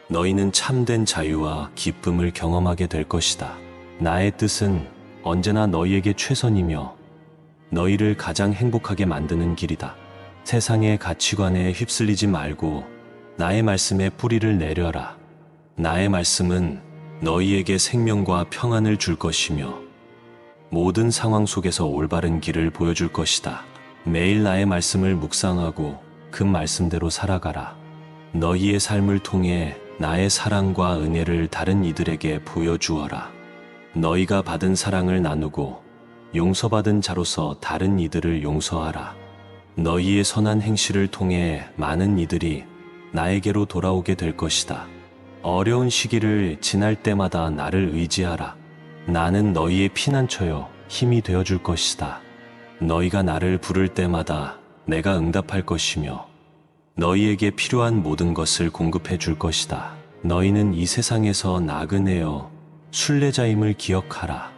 너희는 참된 자유와 기쁨을 경험하게 될 것이다. 나의 뜻은 언제나 너희에게 최선이며 너희를 가장 행복하게 만드는 길이다. 세상의 가치관에 휩쓸리지 말고 나의 말씀에 뿌리를 내려라. 나의 말씀은 너희에게 생명과 평안을 줄 것이며 모든 상황 속에서 올바른 길을 보여줄 것이다. 매일 나의 말씀을 묵상하고 그 말씀대로 살아가라. 너희의 삶을 통해 나의 사랑과 은혜를 다른 이들에게 보여주어라. 너희가 받은 사랑을 나누고 용서받은 자로서 다른 이들을 용서하라. 너희의 선한 행실을 통해 많은 이들이 나에게로 돌아오게 될 것이다. 어려운 시기를 지날 때마다 나를 의지하라. 나는 너희의 피난처여 힘이 되어줄 것이다. 너희가 나를 부를 때마다 내가 응답할 것이며 너희에게 필요한 모든 것을 공급해 줄 것이다. 너희는 이 세상에서 나그네여 순례자임을 기억하라.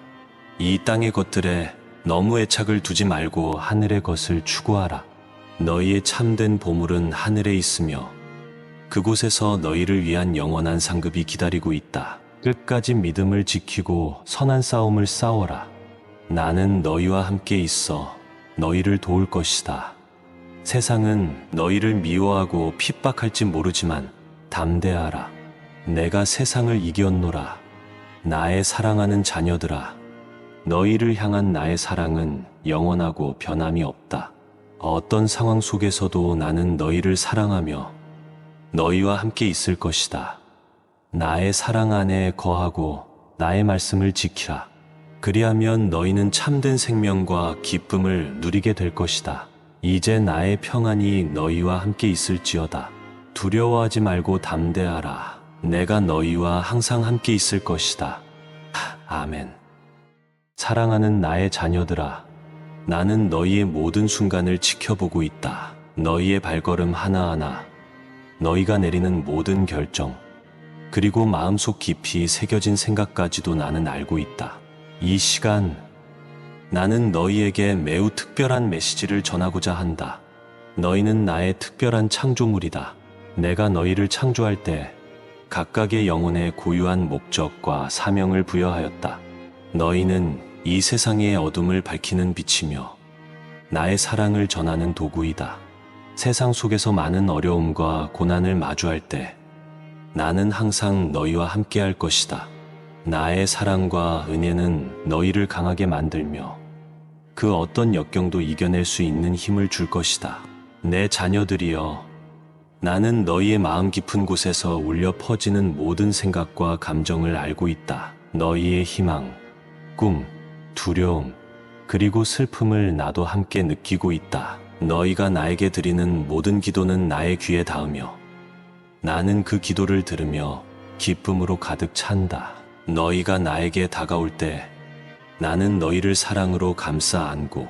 이 땅의 것들에 너무 애착을 두지 말고 하늘의 것을 추구하라. 너희의 참된 보물은 하늘에 있으며 그곳에서 너희를 위한 영원한 상급이 기다리고 있다. 끝까지 믿음을 지키고 선한 싸움을 싸워라. 나는 너희와 함께 있어 너희를 도울 것이다. 세상은 너희를 미워하고 핍박할지 모르지만 담대하라. 내가 세상을 이겼노라. 나의 사랑하는 자녀들아, 너희를 향한 나의 사랑은 영원하고 변함이 없다. 어떤 상황 속에서도 나는 너희를 사랑하며 너희와 함께 있을 것이다. 나의 사랑 안에 거하고 나의 말씀을 지키라. 그리하면 너희는 참된 생명과 기쁨을 누리게 될 것이다. 이제 나의 평안이 너희와 함께 있을지어다. 두려워하지 말고 담대하라. 내가 너희와 항상 함께 있을 것이다. 아멘. 사랑하는 나의 자녀들아, 나는 너희의 모든 순간을 지켜보고 있다. 너희의 발걸음 하나하나, 너희가 내리는 모든 결정, 그리고 마음속 깊이 새겨진 생각까지도 나는 알고 있다. 이 시간, 나는 너희에게 매우 특별한 메시지를 전하고자 한다. 너희는 나의 특별한 창조물이다. 내가 너희를 창조할 때 각각의 영혼에 고유한 목적과 사명을 부여하였다. 너희는 이 세상의 어둠을 밝히는 빛이며 나의 사랑을 전하는 도구이다. 세상 속에서 많은 어려움과 고난을 마주할 때 나는 항상 너희와 함께 할 것이다. 나의 사랑과 은혜는 너희를 강하게 만들며 그 어떤 역경도 이겨낼 수 있는 힘을 줄 것이다. 내 자녀들이여, 나는 너희의 마음 깊은 곳에서 울려 퍼지는 모든 생각과 감정을 알고 있다. 너희의 희망, 꿈, 두려움, 그리고 슬픔을 나도 함께 느끼고 있다. 너희가 나에게 드리는 모든 기도는 나의 귀에 닿으며 나는 그 기도를 들으며 기쁨으로 가득 찬다. 너희가 나에게 다가올 때 나는 너희를 사랑으로 감싸 안고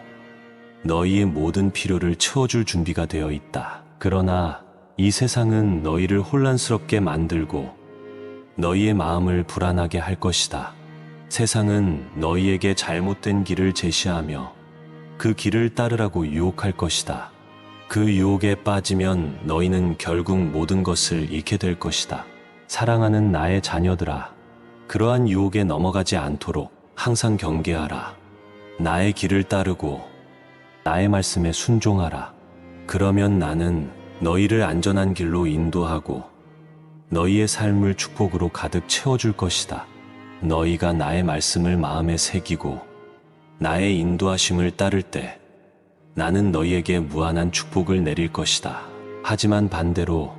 너희의 모든 필요를 채워줄 준비가 되어 있다. 그러나 이 세상은 너희를 혼란스럽게 만들고 너희의 마음을 불안하게 할 것이다. 세상은 너희에게 잘못된 길을 제시하며 그 길을 따르라고 유혹할 것이다. 그 유혹에 빠지면 너희는 결국 모든 것을 잃게 될 것이다. 사랑하는 나의 자녀들아, 그러한 유혹에 넘어가지 않도록 항상 경계하라. 나의 길을 따르고 나의 말씀에 순종하라. 그러면 나는 너희를 안전한 길로 인도하고 너희의 삶을 축복으로 가득 채워줄 것이다. 너희가 나의 말씀을 마음에 새기고 나의 인도하심을 따를 때 나는 너희에게 무한한 축복을 내릴 것이다. 하지만 반대로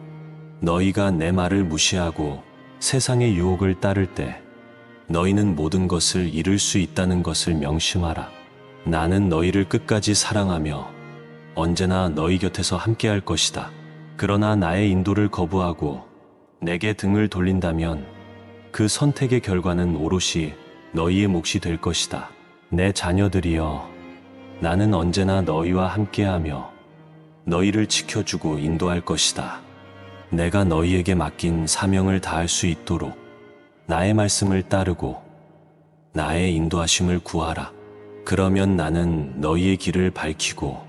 너희가 내 말을 무시하고 세상의 유혹을 따를 때 너희는 모든 것을 잃을 수 있다는 것을 명심하라. 나는 너희를 끝까지 사랑하며 언제나 너희 곁에서 함께할 것이다. 그러나 나의 인도를 거부하고 내게 등을 돌린다면 그 선택의 결과는 오롯이 너희의 몫이 될 것이다. 내 자녀들이여, 나는 언제나 너희와 함께하며 너희를 지켜주고 인도할 것이다. 내가 너희에게 맡긴 사명을 다할 수 있도록 나의 말씀을 따르고 나의 인도하심을 구하라. 그러면 나는 너희의 길을 밝히고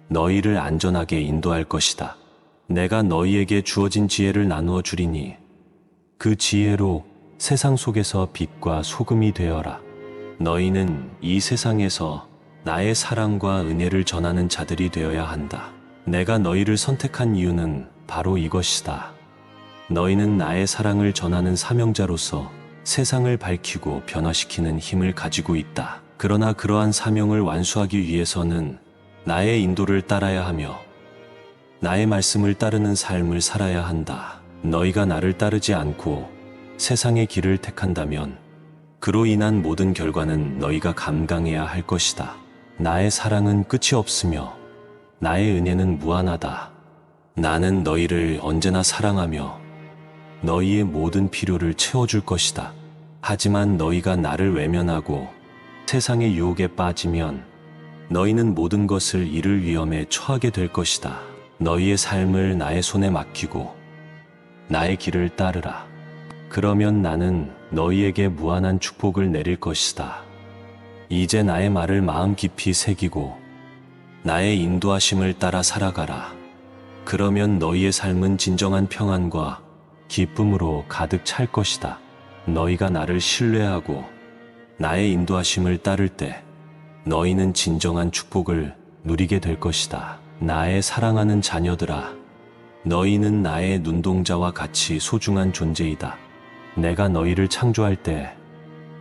너희를 안전하게 인도할 것이다. 내가 너희에게 주어진 지혜를 나누어 주리니 그 지혜로 세상 속에서 빛과 소금이 되어라. 너희는 이 세상에서 나의 사랑과 은혜를 전하는 자들이 되어야 한다. 내가 너희를 선택한 이유는 바로 이것이다. 너희는 나의 사랑을 전하는 사명자로서 세상을 밝히고 변화시키는 힘을 가지고 있다. 그러나 그러한 사명을 완수하기 위해서는 나의 인도를 따라야 하며 나의 말씀을 따르는 삶을 살아야 한다. 너희가 나를 따르지 않고 세상의 길을 택한다면 그로 인한 모든 결과는 너희가 감당해야 할 것이다. 나의 사랑은 끝이 없으며 나의 은혜는 무한하다. 나는 너희를 언제나 사랑하며 너희의 모든 필요를 채워줄 것이다. 하지만 너희가 나를 외면하고 세상의 유혹에 빠지면 너희는 모든 것을 잃을 위험에 처하게 될 것이다. 너희의 삶을 나의 손에 맡기고 나의 길을 따르라. 그러면 나는 너희에게 무한한 축복을 내릴 것이다. 이제 나의 말을 마음 깊이 새기고 나의 인도하심을 따라 살아가라. 그러면 너희의 삶은 진정한 평안과 기쁨으로 가득 찰 것이다. 너희가 나를 신뢰하고 나의 인도하심을 따를 때 너희는 진정한 축복을 누리게 될 것이다. 나의 사랑하는 자녀들아, 너희는 나의 눈동자와 같이 소중한 존재이다. 내가 너희를 창조할 때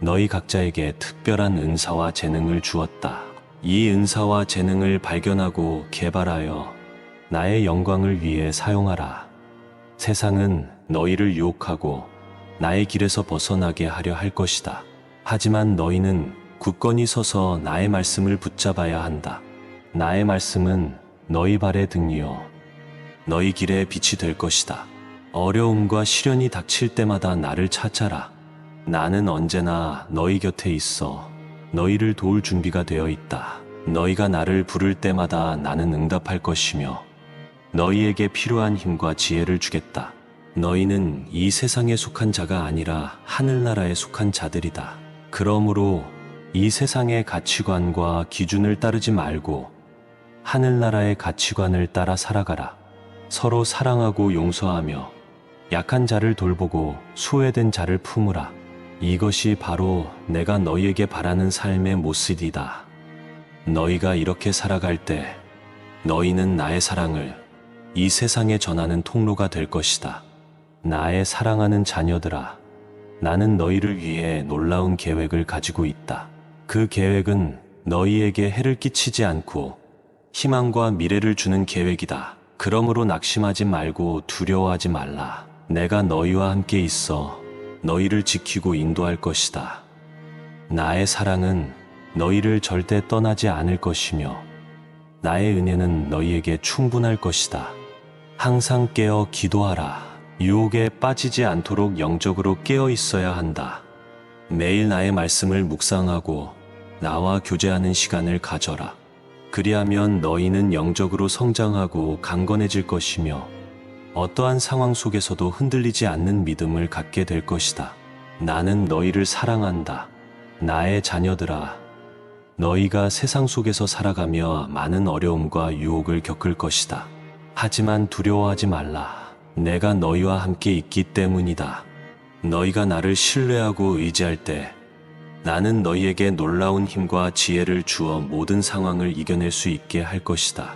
너희 각자에게 특별한 은사와 재능을 주었다. 이 은사와 재능을 발견하고 개발하여 나의 영광을 위해 사용하라. 세상은 너희를 유혹하고 나의 길에서 벗어나게 하려 할 것이다. 하지만 너희는 굳건히 서서 나의 말씀을 붙잡아야 한다. 나의 말씀은 너희 발의 등이요 너희 길의 빛이 될 것이다. 어려움과 시련이 닥칠 때마다 나를 찾아라. 나는 언제나 너희 곁에 있어 너희를 도울 준비가 되어 있다. 너희가 나를 부를 때마다 나는 응답할 것이며 너희에게 필요한 힘과 지혜를 주겠다. 너희는 이 세상에 속한 자가 아니라 하늘나라에 속한 자들이다. 그러므로 이 세상의 가치관과 기준을 따르지 말고 하늘나라의 가치관을 따라 살아가라. 서로 사랑하고 용서하며 약한 자를 돌보고 소외된 자를 품으라. 이것이 바로 내가 너희에게 바라는 삶의 모습이다. 너희가 이렇게 살아갈 때 너희는 나의 사랑을 이 세상에 전하는 통로가 될 것이다. 나의 사랑하는 자녀들아, 나는 너희를 위해 놀라운 계획을 가지고 있다. 그 계획은 너희에게 해를 끼치지 않고 희망과 미래를 주는 계획이다. 그러므로 낙심하지 말고 두려워하지 말라. 내가 너희와 함께 있어 너희를 지키고 인도할 것이다. 나의 사랑은 너희를 절대 떠나지 않을 것이며 나의 은혜는 너희에게 충분할 것이다. 항상 깨어 기도하라. 유혹에 빠지지 않도록 영적으로 깨어 있어야 한다. 매일 나의 말씀을 묵상하고 나와 교제하는 시간을 가져라. 그리하면 너희는 영적으로 성장하고 강건해질 것이며 어떠한 상황 속에서도 흔들리지 않는 믿음을 갖게 될 것이다. 나는 너희를 사랑한다. 나의 자녀들아, 너희가 세상 속에서 살아가며 많은 어려움과 유혹을 겪을 것이다. 하지만 두려워하지 말라. 내가 너희와 함께 있기 때문이다. 너희가 나를 신뢰하고 의지할 때 나는 너희에게 놀라운 힘과 지혜를 주어 모든 상황을 이겨낼 수 있게 할 것이다.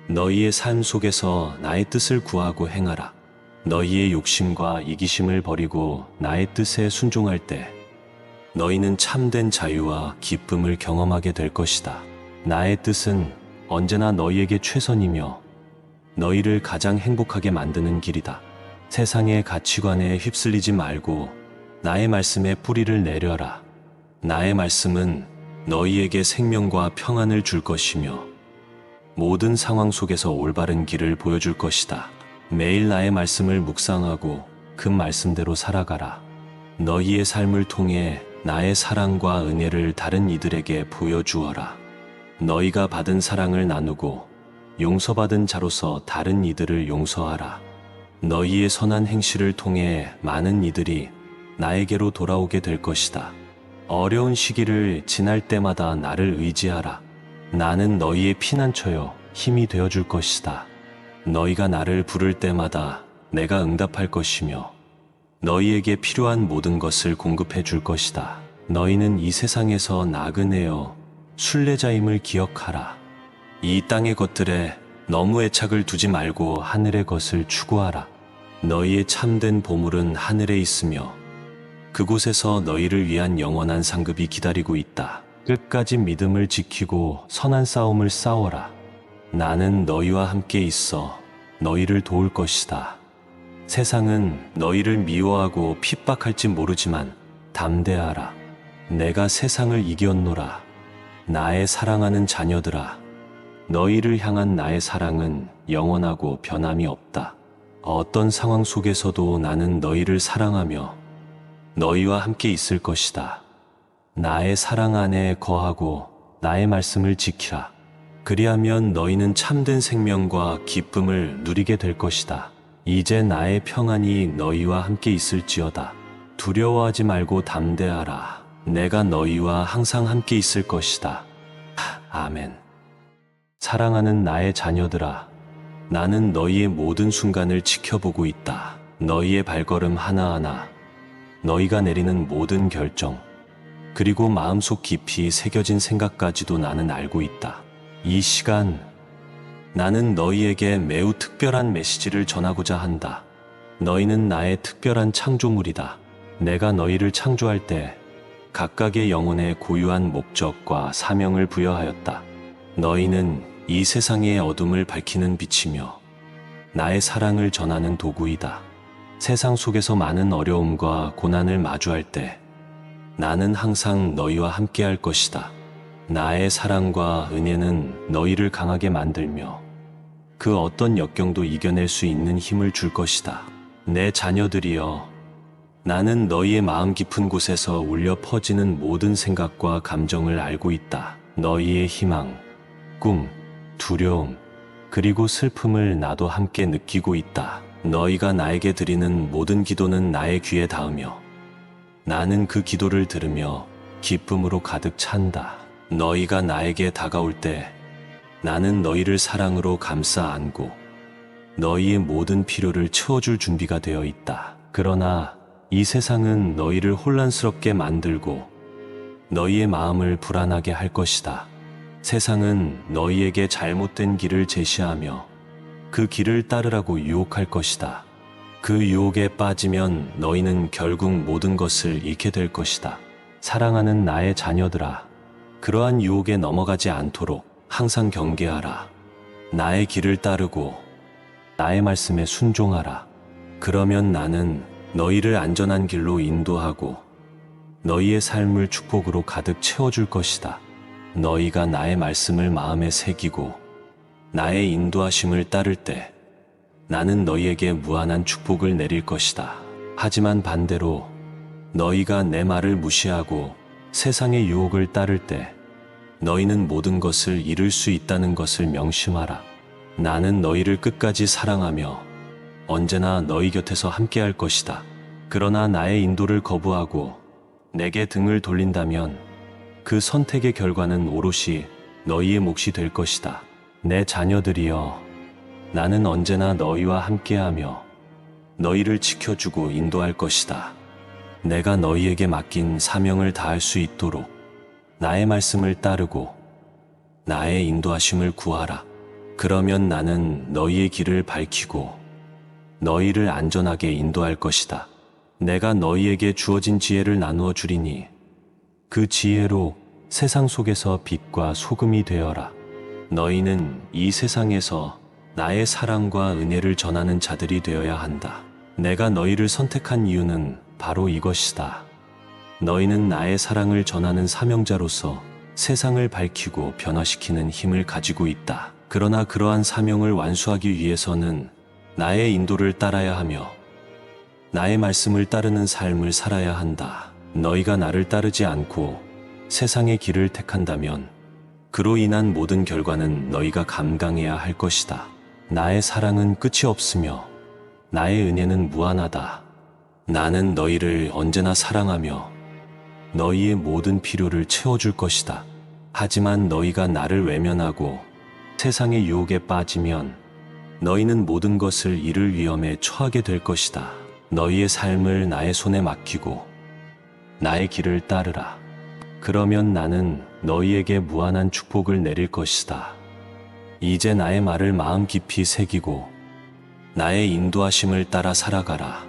너희의 삶 속에서 나의 뜻을 구하고 행하라. 너희의 욕심과 이기심을 버리고 나의 뜻에 순종할 때 너희는 참된 자유와 기쁨을 경험하게 될 것이다. 나의 뜻은 언제나 너희에게 최선이며 너희를 가장 행복하게 만드는 길이다. 세상의 가치관에 휩쓸리지 말고 나의 말씀에 뿌리를 내려라. 나의 말씀은 너희에게 생명과 평안을 줄 것이며 모든 상황 속에서 올바른 길을 보여줄 것이다. 매일 나의 말씀을 묵상하고 그 말씀대로 살아가라. 너희의 삶을 통해 나의 사랑과 은혜를 다른 이들에게 보여주어라. 너희가 받은 사랑을 나누고 용서받은 자로서 다른 이들을 용서하라. 너희의 선한 행실을 통해 많은 이들이 나에게로 돌아오게 될 것이다. 어려운 시기를 지날 때마다 나를 의지하라. 나는 너희의 피난처요 힘이 되어줄 것이다. 너희가 나를 부를 때마다 내가 응답할 것이며 너희에게 필요한 모든 것을 공급해 줄 것이다. 너희는 이 세상에서 나그네여 순례자임을 기억하라. 이 땅의 것들에 너무 애착을 두지 말고 하늘의 것을 추구하라. 너희의 참된 보물은 하늘에 있으며 그곳에서 너희를 위한 영원한 상급이 기다리고 있다. 끝까지 믿음을 지키고 선한 싸움을 싸워라. 나는 너희와 함께 있어 너희를 도울 것이다. 세상은 너희를 미워하고 핍박할지 모르지만 담대하라. 내가 세상을 이겼노라. 나의 사랑하는 자녀들아, 너희를 향한 나의 사랑은 영원하고 변함이 없다. 어떤 상황 속에서도 나는 너희를 사랑하며 너희와 함께 있을 것이다. 나의 사랑 안에 거하고 나의 말씀을 지키라. 그리하면 너희는 참된 생명과 기쁨을 누리게 될 것이다. 이제 나의 평안이 너희와 함께 있을지어다. 두려워하지 말고 담대하라. 내가 너희와 항상 함께 있을 것이다. 아멘. 사랑하는 나의 자녀들아, 나는 너희의 모든 순간을 지켜보고 있다. 너희의 발걸음 하나하나, 너희가 내리는 모든 결정, 그리고 마음속 깊이 새겨진 생각까지도 나는 알고 있다. 이 시간, 나는 너희에게 매우 특별한 메시지를 전하고자 한다. 너희는 나의 특별한 창조물이다. 내가 너희를 창조할 때 각각의 영혼에 고유한 목적과 사명을 부여하였다. 너희는 이 세상의 어둠을 밝히는 빛이며 나의 사랑을 전하는 도구이다. 세상 속에서 많은 어려움과 고난을 마주할 때 나는 항상 너희와 함께 할 것이다. 나의 사랑과 은혜는 너희를 강하게 만들며 그 어떤 역경도 이겨낼 수 있는 힘을 줄 것이다. 내 자녀들이여, 나는 너희의 마음 깊은 곳에서 울려 퍼지는 모든 생각과 감정을 알고 있다. 너희의 희망, 꿈, 두려움, 그리고 슬픔을 나도 함께 느끼고 있다. 너희가 나에게 드리는 모든 기도는 나의 귀에 닿으며 나는 그 기도를 들으며 기쁨으로 가득 찬다. 너희가 나에게 다가올 때 나는 너희를 사랑으로 감싸 안고 너희의 모든 필요를 채워줄 준비가 되어 있다. 그러나 이 세상은 너희를 혼란스럽게 만들고 너희의 마음을 불안하게 할 것이다. 세상은 너희에게 잘못된 길을 제시하며 그 길을 따르라고 유혹할 것이다. 그 유혹에 빠지면 너희는 결국 모든 것을 잃게 될 것이다. 사랑하는 나의 자녀들아, 그러한 유혹에 넘어가지 않도록 항상 경계하라. 나의 길을 따르고 나의 말씀에 순종하라. 그러면 나는 너희를 안전한 길로 인도하고 너희의 삶을 축복으로 가득 채워줄 것이다. 너희가 나의 말씀을 마음에 새기고 나의 인도하심을 따를 때 나는 너희에게 무한한 축복을 내릴 것이다. 하지만 반대로 너희가 내 말을 무시하고 세상의 유혹을 따를 때 너희는 모든 것을 잃을 수 있다는 것을 명심하라. 나는 너희를 끝까지 사랑하며 언제나 너희 곁에서 함께할 것이다. 그러나 나의 인도를 거부하고 내게 등을 돌린다면 그 선택의 결과는 오롯이 너희의 몫이 될 것이다. 내 자녀들이여, 나는 언제나 너희와 함께하며 너희를 지켜주고 인도할 것이다. 내가 너희에게 맡긴 사명을 다할 수 있도록 나의 말씀을 따르고 나의 인도하심을 구하라. 그러면 나는 너희의 길을 밝히고 너희를 안전하게 인도할 것이다. 내가 너희에게 주어진 지혜를 나누어 주리니 그 지혜로 세상 속에서 빛과 소금이 되어라. 너희는 이 세상에서 나의 사랑과 은혜를 전하는 자들이 되어야 한다. 내가 너희를 선택한 이유는 바로 이것이다. 너희는 나의 사랑을 전하는 사명자로서 세상을 밝히고 변화시키는 힘을 가지고 있다. 그러나 그러한 사명을 완수하기 위해서는 나의 인도를 따라야 하며 나의 말씀을 따르는 삶을 살아야 한다. 너희가 나를 따르지 않고 세상의 길을 택한다면 그로 인한 모든 결과는 너희가 감당해야 할 것이다. 나의 사랑은 끝이 없으며 나의 은혜는 무한하다. 나는 너희를 언제나 사랑하며 너희의 모든 필요를 채워줄 것이다. 하지만 너희가 나를 외면하고 세상의 유혹에 빠지면 너희는 모든 것을 잃을 위험에 처하게 될 것이다. 너희의 삶을 나의 손에 맡기고 나의 길을 따르라. 그러면 나는 너희에게 무한한 축복을 내릴 것이다. 이제 나의 말을 마음 깊이 새기고 나의 인도하심을 따라 살아가라.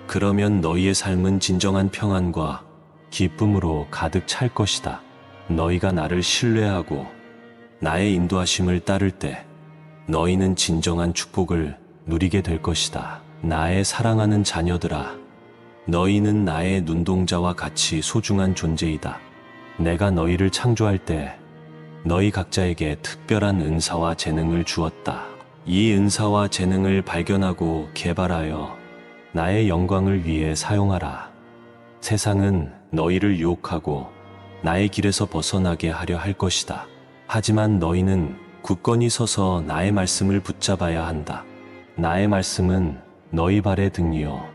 그러면 너희의 삶은 진정한 평안과 기쁨으로 가득 찰 것이다. 너희가 나를 신뢰하고 나의 인도하심을 따를 때 너희는 진정한 축복을 누리게 될 것이다. 나의 사랑하는 자녀들아, 너희는 나의 눈동자와 같이 소중한 존재이다. 내가 너희를 창조할 때 너희 각자에게 특별한 은사와 재능을 주었다. 이 은사와 재능을 발견하고 개발하여 나의 영광을 위해 사용하라. 세상은 너희를 유혹하고 나의 길에서 벗어나게 하려 할 것이다. 하지만 너희는 굳건히 서서 나의 말씀을 붙잡아야 한다. 나의 말씀은 너희 발의 등이요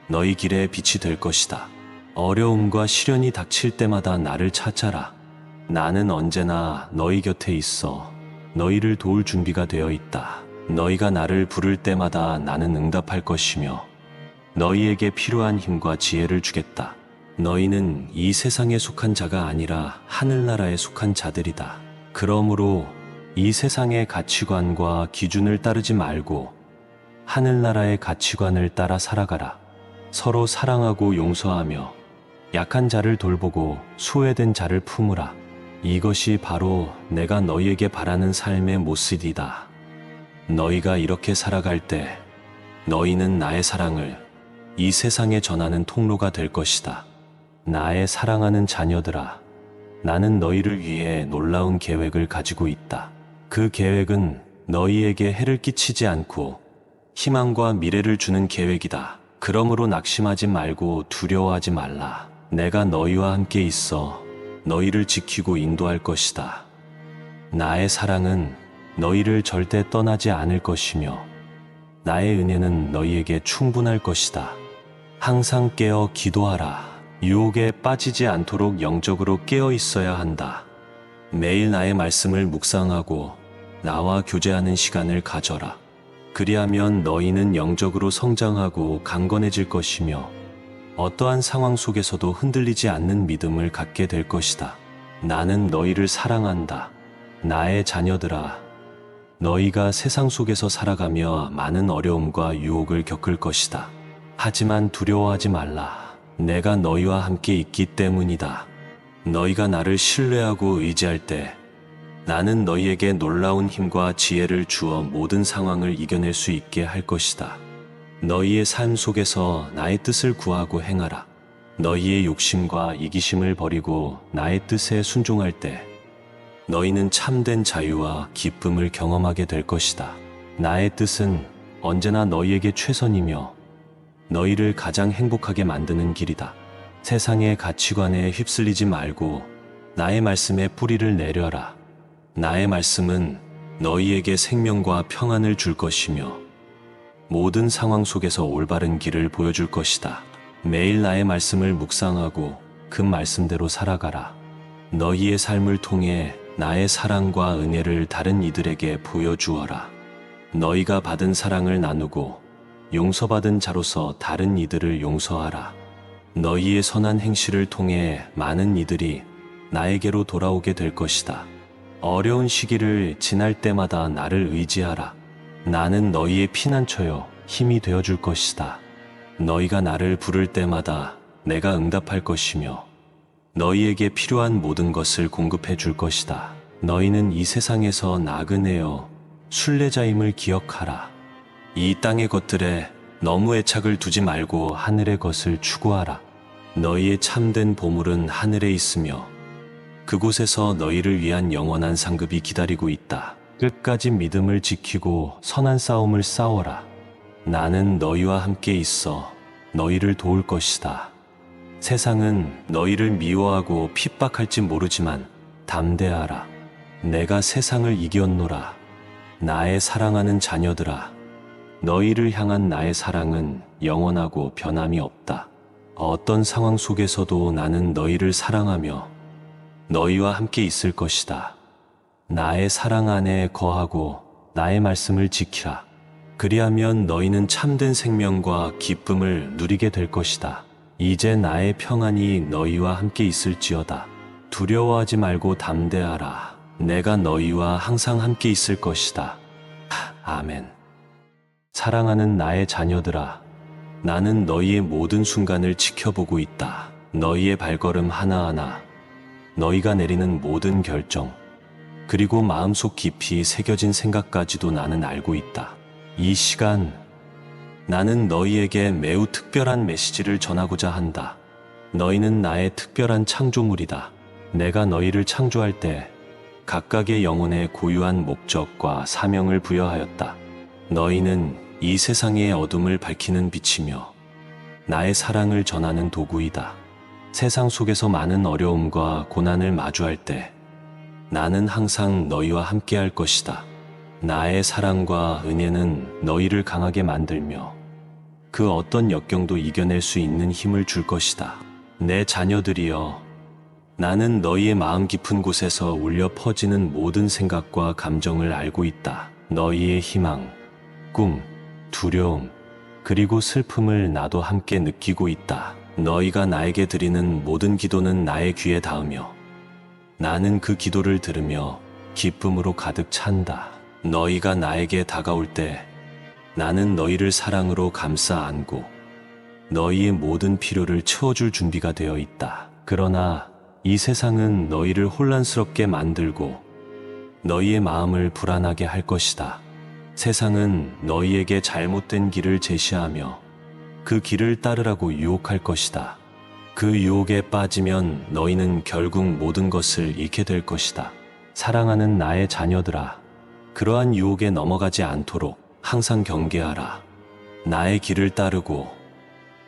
너희 길의 빛이 될 것이다. 어려움과 시련이 닥칠 때마다 나를 찾아라. 나는 언제나 너희 곁에 있어 너희를 도울 준비가 되어 있다. 너희가 나를 부를 때마다 나는 응답할 것이며 너희에게 필요한 힘과 지혜를 주겠다. 너희는 이 세상에 속한 자가 아니라 하늘나라에 속한 자들이다. 그러므로 이 세상의 가치관과 기준을 따르지 말고 하늘나라의 가치관을 따라 살아가라. 서로 사랑하고 용서하며 약한 자를 돌보고 소외된 자를 품으라. 이것이 바로 내가 너희에게 바라는 삶의 모습이다. 너희가 이렇게 살아갈 때 너희는 나의 사랑을 이 세상에 전하는 통로가 될 것이다. 나의 사랑하는 자녀들아, 나는 너희를 위해 놀라운 계획을 가지고 있다. 그 계획은 너희에게 해를 끼치지 않고 희망과 미래를 주는 계획이다. 그러므로 낙심하지 말고 두려워하지 말라. 내가 너희와 함께 있어 너희를 지키고 인도할 것이다. 나의 사랑은 너희를 절대 떠나지 않을 것이며 나의 은혜는 너희에게 충분할 것이다. 항상 깨어 기도하라. 유혹에 빠지지 않도록 영적으로 깨어 있어야 한다. 매일 나의 말씀을 묵상하고 나와 교제하는 시간을 가져라. 그리하면 너희는 영적으로 성장하고 강건해질 것이며 어떠한 상황 속에서도 흔들리지 않는 믿음을 갖게 될 것이다. 나는 너희를 사랑한다. 나의 자녀들아, 너희가 세상 속에서 살아가며 많은 어려움과 유혹을 겪을 것이다. 하지만 두려워하지 말라. 내가 너희와 함께 있기 때문이다. 너희가 나를 신뢰하고 의지할 때 나는 너희에게 놀라운 힘과 지혜를 주어 모든 상황을 이겨낼 수 있게 할 것이다. 너희의 삶 속에서 나의 뜻을 구하고 행하라. 너희의 욕심과 이기심을 버리고 나의 뜻에 순종할 때 너희는 참된 자유와 기쁨을 경험하게 될 것이다. 나의 뜻은 언제나 너희에게 최선이며 너희를 가장 행복하게 만드는 길이다. 세상의 가치관에 휩쓸리지 말고 나의 말씀에 뿌리를 내려라. 나의 말씀은 너희에게 생명과 평안을 줄 것이며 모든 상황 속에서 올바른 길을 보여줄 것이다. 매일 나의 말씀을 묵상하고 그 말씀대로 살아가라. 너희의 삶을 통해 나의 사랑과 은혜를 다른 이들에게 보여주어라. 너희가 받은 사랑을 나누고 용서받은 자로서 다른 이들을 용서하라. 너희의 선한 행실을 통해 많은 이들이 나에게로 돌아오게 될 것이다. 어려운 시기를 지날 때마다 나를 의지하라. 나는 너희의 피난처요 힘이 되어줄 것이다. 너희가 나를 부를 때마다 내가 응답할 것이며 너희에게 필요한 모든 것을 공급해 줄 것이다. 너희는 이 세상에서 나그네여 순례자임을 기억하라. 이 땅의 것들에 너무 애착을 두지 말고 하늘의 것을 추구하라. 너희의 참된 보물은 하늘에 있으며 그곳에서 너희를 위한 영원한 상급이 기다리고 있다. 끝까지 믿음을 지키고 선한 싸움을 싸워라. 나는 너희와 함께 있어 너희를 도울 것이다. 세상은 너희를 미워하고 핍박할지 모르지만 담대하라. 내가 세상을 이겼노라. 나의 사랑하는 자녀들아, 너희를 향한 나의 사랑은 영원하고 변함이 없다. 어떤 상황 속에서도 나는 너희를 사랑하며 너희와 함께 있을 것이다. 나의 사랑 안에 거하고 나의 말씀을 지키라. 그리하면 너희는 참된 생명과 기쁨을 누리게 될 것이다. 이제 나의 평안이 너희와 함께 있을지어다. 두려워하지 말고 담대하라. 내가 너희와 항상 함께 있을 것이다. 아멘. 사랑하는 나의 자녀들아, 나는 너희의 모든 순간을 지켜보고 있다. 너희의 발걸음 하나하나, 너희가 내리는 모든 결정, 그리고 마음속 깊이 새겨진 생각까지도 나는 알고 있다. 이 시간, 나는 너희에게 매우 특별한 메시지를 전하고자 한다. 너희는 나의 특별한 창조물이다. 내가 너희를 창조할 때 각각의 영혼에 고유한 목적과 사명을 부여하였다. 너희는 이 세상의 어둠을 밝히는 빛이며 나의 사랑을 전하는 도구이다. 세상 속에서 많은 어려움과 고난을 마주할 때 나는 항상 너희와 함께할 것이다. 나의 사랑과 은혜는 너희를 강하게 만들며 그 어떤 역경도 이겨낼 수 있는 힘을 줄 것이다. 내 자녀들이여, 나는 너희의 마음 깊은 곳에서 울려 퍼지는 모든 생각과 감정을 알고 있다. 너희의 희망, 꿈, 두려움, 그리고 슬픔을 나도 함께 느끼고 있다. 너희가 나에게 드리는 모든 기도는 나의 귀에 닿으며 나는 그 기도를 들으며 기쁨으로 가득 찬다. 너희가 나에게 다가올 때 나는 너희를 사랑으로 감싸 안고 너희의 모든 필요를 채워줄 준비가 되어 있다. 그러나 이 세상은 너희를 혼란스럽게 만들고 너희의 마음을 불안하게 할 것이다. 세상은 너희에게 잘못된 길을 제시하며 그 길을 따르라고 유혹할 것이다. 그 유혹에 빠지면 너희는 결국 모든 것을 잃게 될 것이다. 사랑하는 나의 자녀들아, 그러한 유혹에 넘어가지 않도록 항상 경계하라. 나의 길을 따르고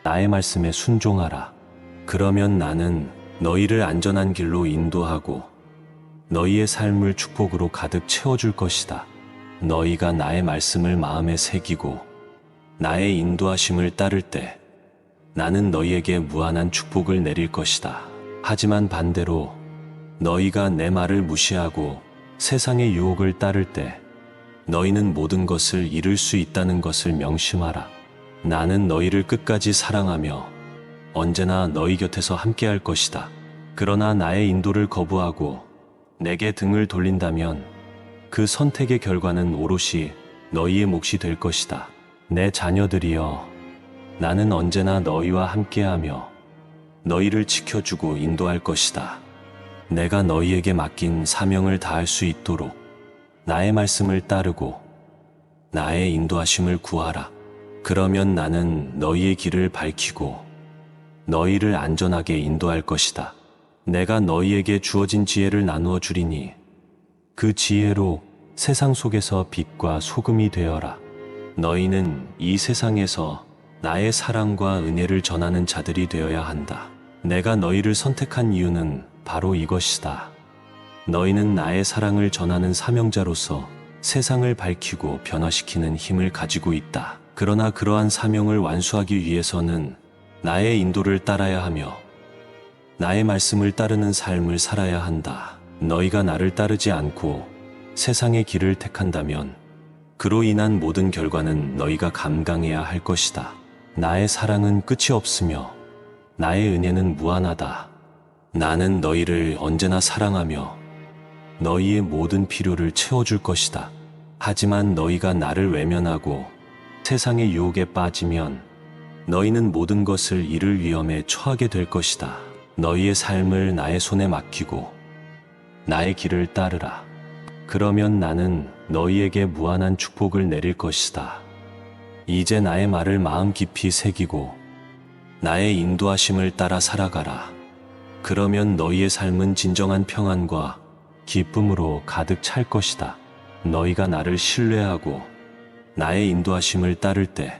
나의 말씀에 순종하라. 그러면 나는 너희를 안전한 길로 인도하고 너희의 삶을 축복으로 가득 채워줄 것이다. 너희가 나의 말씀을 마음에 새기고 나의 인도하심을 따를 때 나는 너희에게 무한한 축복을 내릴 것이다. 하지만 반대로 너희가 내 말을 무시하고 세상의 유혹을 따를 때 너희는 모든 것을 잃을 수 있다는 것을 명심하라. 나는 너희를 끝까지 사랑하며 언제나 너희 곁에서 함께할 것이다. 그러나 나의 인도를 거부하고 내게 등을 돌린다면 그 선택의 결과는 오롯이 너희의 몫이 될 것이다. 내 자녀들이여, 나는 언제나 너희와 함께하며 너희를 지켜주고 인도할 것이다. 내가 너희에게 맡긴 사명을 다할 수 있도록 나의 말씀을 따르고 나의 인도하심을 구하라. 그러면 나는 너희의 길을 밝히고 너희를 안전하게 인도할 것이다. 내가 너희에게 주어진 지혜를 나누어 주리니 그 지혜로 세상 속에서 빛과 소금이 되어라. 너희는 이 세상에서 나의 사랑과 은혜를 전하는 자들이 되어야 한다. 내가 너희를 선택한 이유는 바로 이것이다. 너희는 나의 사랑을 전하는 사명자로서 세상을 밝히고 변화시키는 힘을 가지고 있다. 그러나 그러한 사명을 완수하기 위해서는 나의 인도를 따라야 하며 나의 말씀을 따르는 삶을 살아야 한다. 너희가 나를 따르지 않고 세상의 길을 택한다면 그로 인한 모든 결과는 너희가 감당해야 할 것이다. 나의 사랑은 끝이 없으며 나의 은혜는 무한하다. 나는 너희를 언제나 사랑하며 너희의 모든 필요를 채워줄 것이다. 하지만 너희가 나를 외면하고 세상의 유혹에 빠지면 너희는 모든 것을 잃을 위험에 처하게 될 것이다. 너희의 삶을 나의 손에 맡기고 나의 길을 따르라. 그러면 나는 너희에게 무한한 축복을 내릴 것이다. 이제 나의 말을 마음 깊이 새기고 나의 인도하심을 따라 살아가라. 그러면 너희의 삶은 진정한 평안과 기쁨으로 가득 찰 것이다. 너희가 나를 신뢰하고 나의 인도하심을 따를 때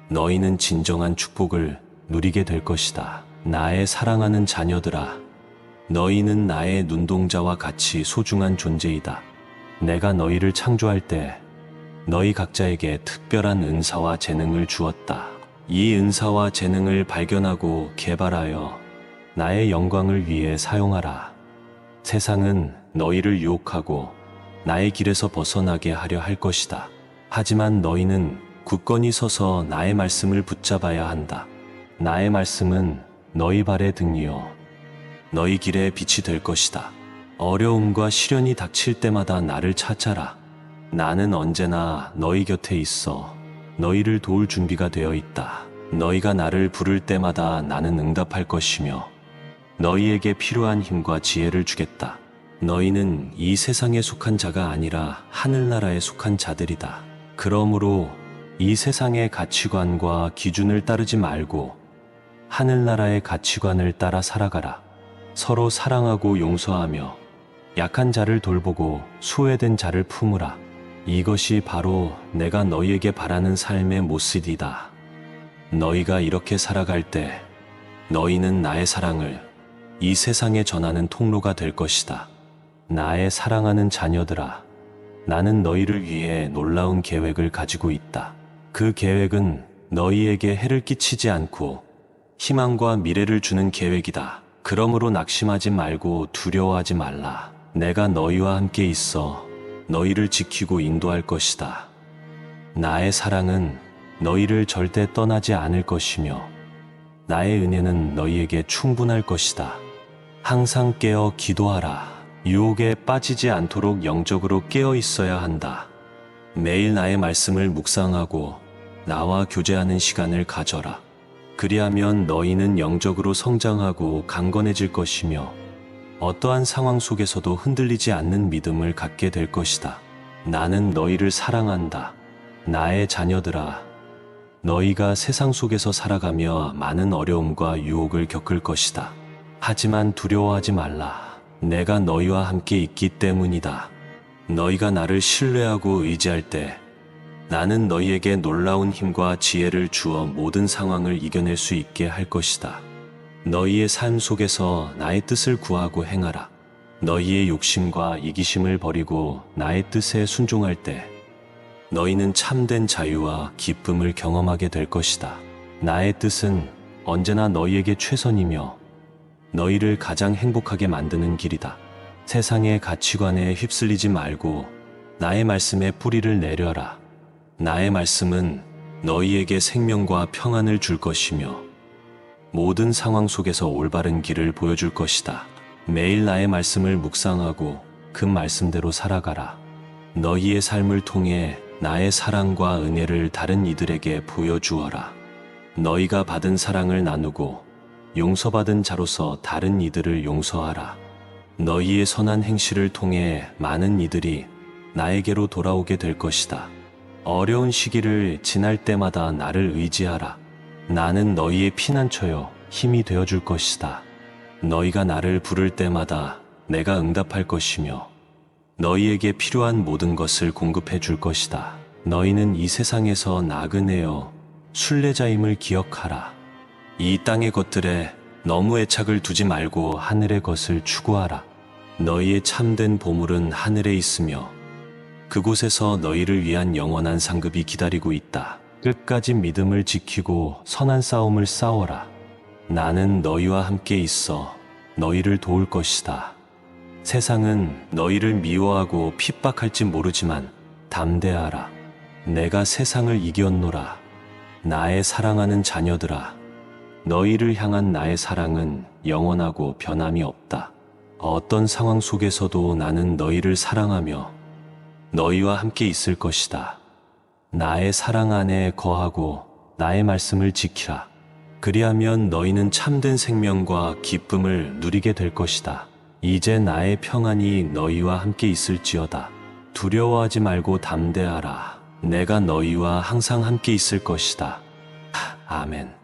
너희는 진정한 축복을 누리게 될 것이다. 나의 사랑하는 자녀들아, 너희는 나의 눈동자와 같이 소중한 존재이다. 내가 너희를 창조할 때 너희 각자에게 특별한 은사와 재능을 주었다. 이 은사와 재능을 발견하고 개발하여 나의 영광을 위해 사용하라. 세상은 너희를 유혹하고 나의 길에서 벗어나게 하려 할 것이다. 하지만 너희는 굳건히 서서 나의 말씀을 붙잡아야 한다. 나의 말씀은 너희 발의 등이요 너희 길의 빛이 될 것이다. 어려움과 시련이 닥칠 때마다 나를 찾아라. 나는 언제나 너희 곁에 있어 너희를 도울 준비가 되어 있다. 너희가 나를 부를 때마다 나는 응답할 것이며 너희에게 필요한 힘과 지혜를 주겠다. 너희는 이 세상에 속한 자가 아니라 하늘나라에 속한 자들이다. 그러므로 이 세상의 가치관과 기준을 따르지 말고 하늘나라의 가치관을 따라 살아가라. 서로 사랑하고 용서하며 약한 자를 돌보고 소외된 자를 품으라. 이것이 바로 내가 너희에게 바라는 삶의 모습이다. 너희가 이렇게 살아갈 때 너희는 나의 사랑을 이 세상에 전하는 통로가 될 것이다. 나의 사랑하는 자녀들아, 나는 너희를 위해 놀라운 계획을 가지고 있다. 그 계획은 너희에게 해를 끼치지 않고 희망과 미래를 주는 계획이다. 그러므로 낙심하지 말고 두려워하지 말라. 내가 너희와 함께 있어 너희를 지키고 인도할 것이다. 나의 사랑은 너희를 절대 떠나지 않을 것이며 나의 은혜는 너희에게 충분할 것이다. 항상 깨어 기도하라. 유혹에 빠지지 않도록 영적으로 깨어 있어야 한다. 매일 나의 말씀을 묵상하고 나와 교제하는 시간을 가져라. 그리하면 너희는 영적으로 성장하고 강건해질 것이며 어떠한 상황 속에서도 흔들리지 않는 믿음을 갖게 될 것이다. 나는 너희를 사랑한다. 나의 자녀들아, 너희가 세상 속에서 살아가며 많은 어려움과 유혹을 겪을 것이다. 하지만 두려워하지 말라. 내가 너희와 함께 있기 때문이다. 너희가 나를 신뢰하고 의지할 때 나는 너희에게 놀라운 힘과 지혜를 주어 모든 상황을 이겨낼 수 있게 할 것이다. 너희의 삶 속에서 나의 뜻을 구하고 행하라. 너희의 욕심과 이기심을 버리고 나의 뜻에 순종할 때 너희는 참된 자유와 기쁨을 경험하게 될 것이다. 나의 뜻은 언제나 너희에게 최선이며 너희를 가장 행복하게 만드는 길이다. 세상의 가치관에 휩쓸리지 말고 나의 말씀에 뿌리를 내려라. 나의 말씀은 너희에게 생명과 평안을 줄 것이며 모든 상황 속에서 올바른 길을 보여줄 것이다. 매일 나의 말씀을 묵상하고 그 말씀대로 살아가라. 너희의 삶을 통해 나의 사랑과 은혜를 다른 이들에게 보여주어라. 너희가 받은 사랑을 나누고 용서받은 자로서 다른 이들을 용서하라. 너희의 선한 행실을 통해 많은 이들이 나에게로 돌아오게 될 것이다. 어려운 시기를 지날 때마다 나를 의지하라. 나는 너희의 피난처요 힘이 되어줄 것이다. 너희가 나를 부를 때마다 내가 응답할 것이며 너희에게 필요한 모든 것을 공급해 줄 것이다. 너희는 이 세상에서 나그네여 순례자임을 기억하라. 이 땅의 것들에 너무 애착을 두지 말고 하늘의 것을 추구하라. 너희의 참된 보물은 하늘에 있으며 그곳에서 너희를 위한 영원한 상급이 기다리고 있다. 끝까지 믿음을 지키고 선한 싸움을 싸워라. 나는 너희와 함께 있어 너희를 도울 것이다. 세상은 너희를 미워하고 핍박할지 모르지만 담대하라. 내가 세상을 이겼노라. 나의 사랑하는 자녀들아, 너희를 향한 나의 사랑은 영원하고 변함이 없다. 어떤 상황 속에서도 나는 너희를 사랑하며 너희와 함께 있을 것이다. 나의 사랑 안에 거하고 나의 말씀을 지키라. 그리하면 너희는 참된 생명과 기쁨을 누리게 될 것이다. 이제 나의 평안이 너희와 함께 있을지어다. 두려워하지 말고 담대하라. 내가 너희와 항상 함께 있을 것이다. 아멘.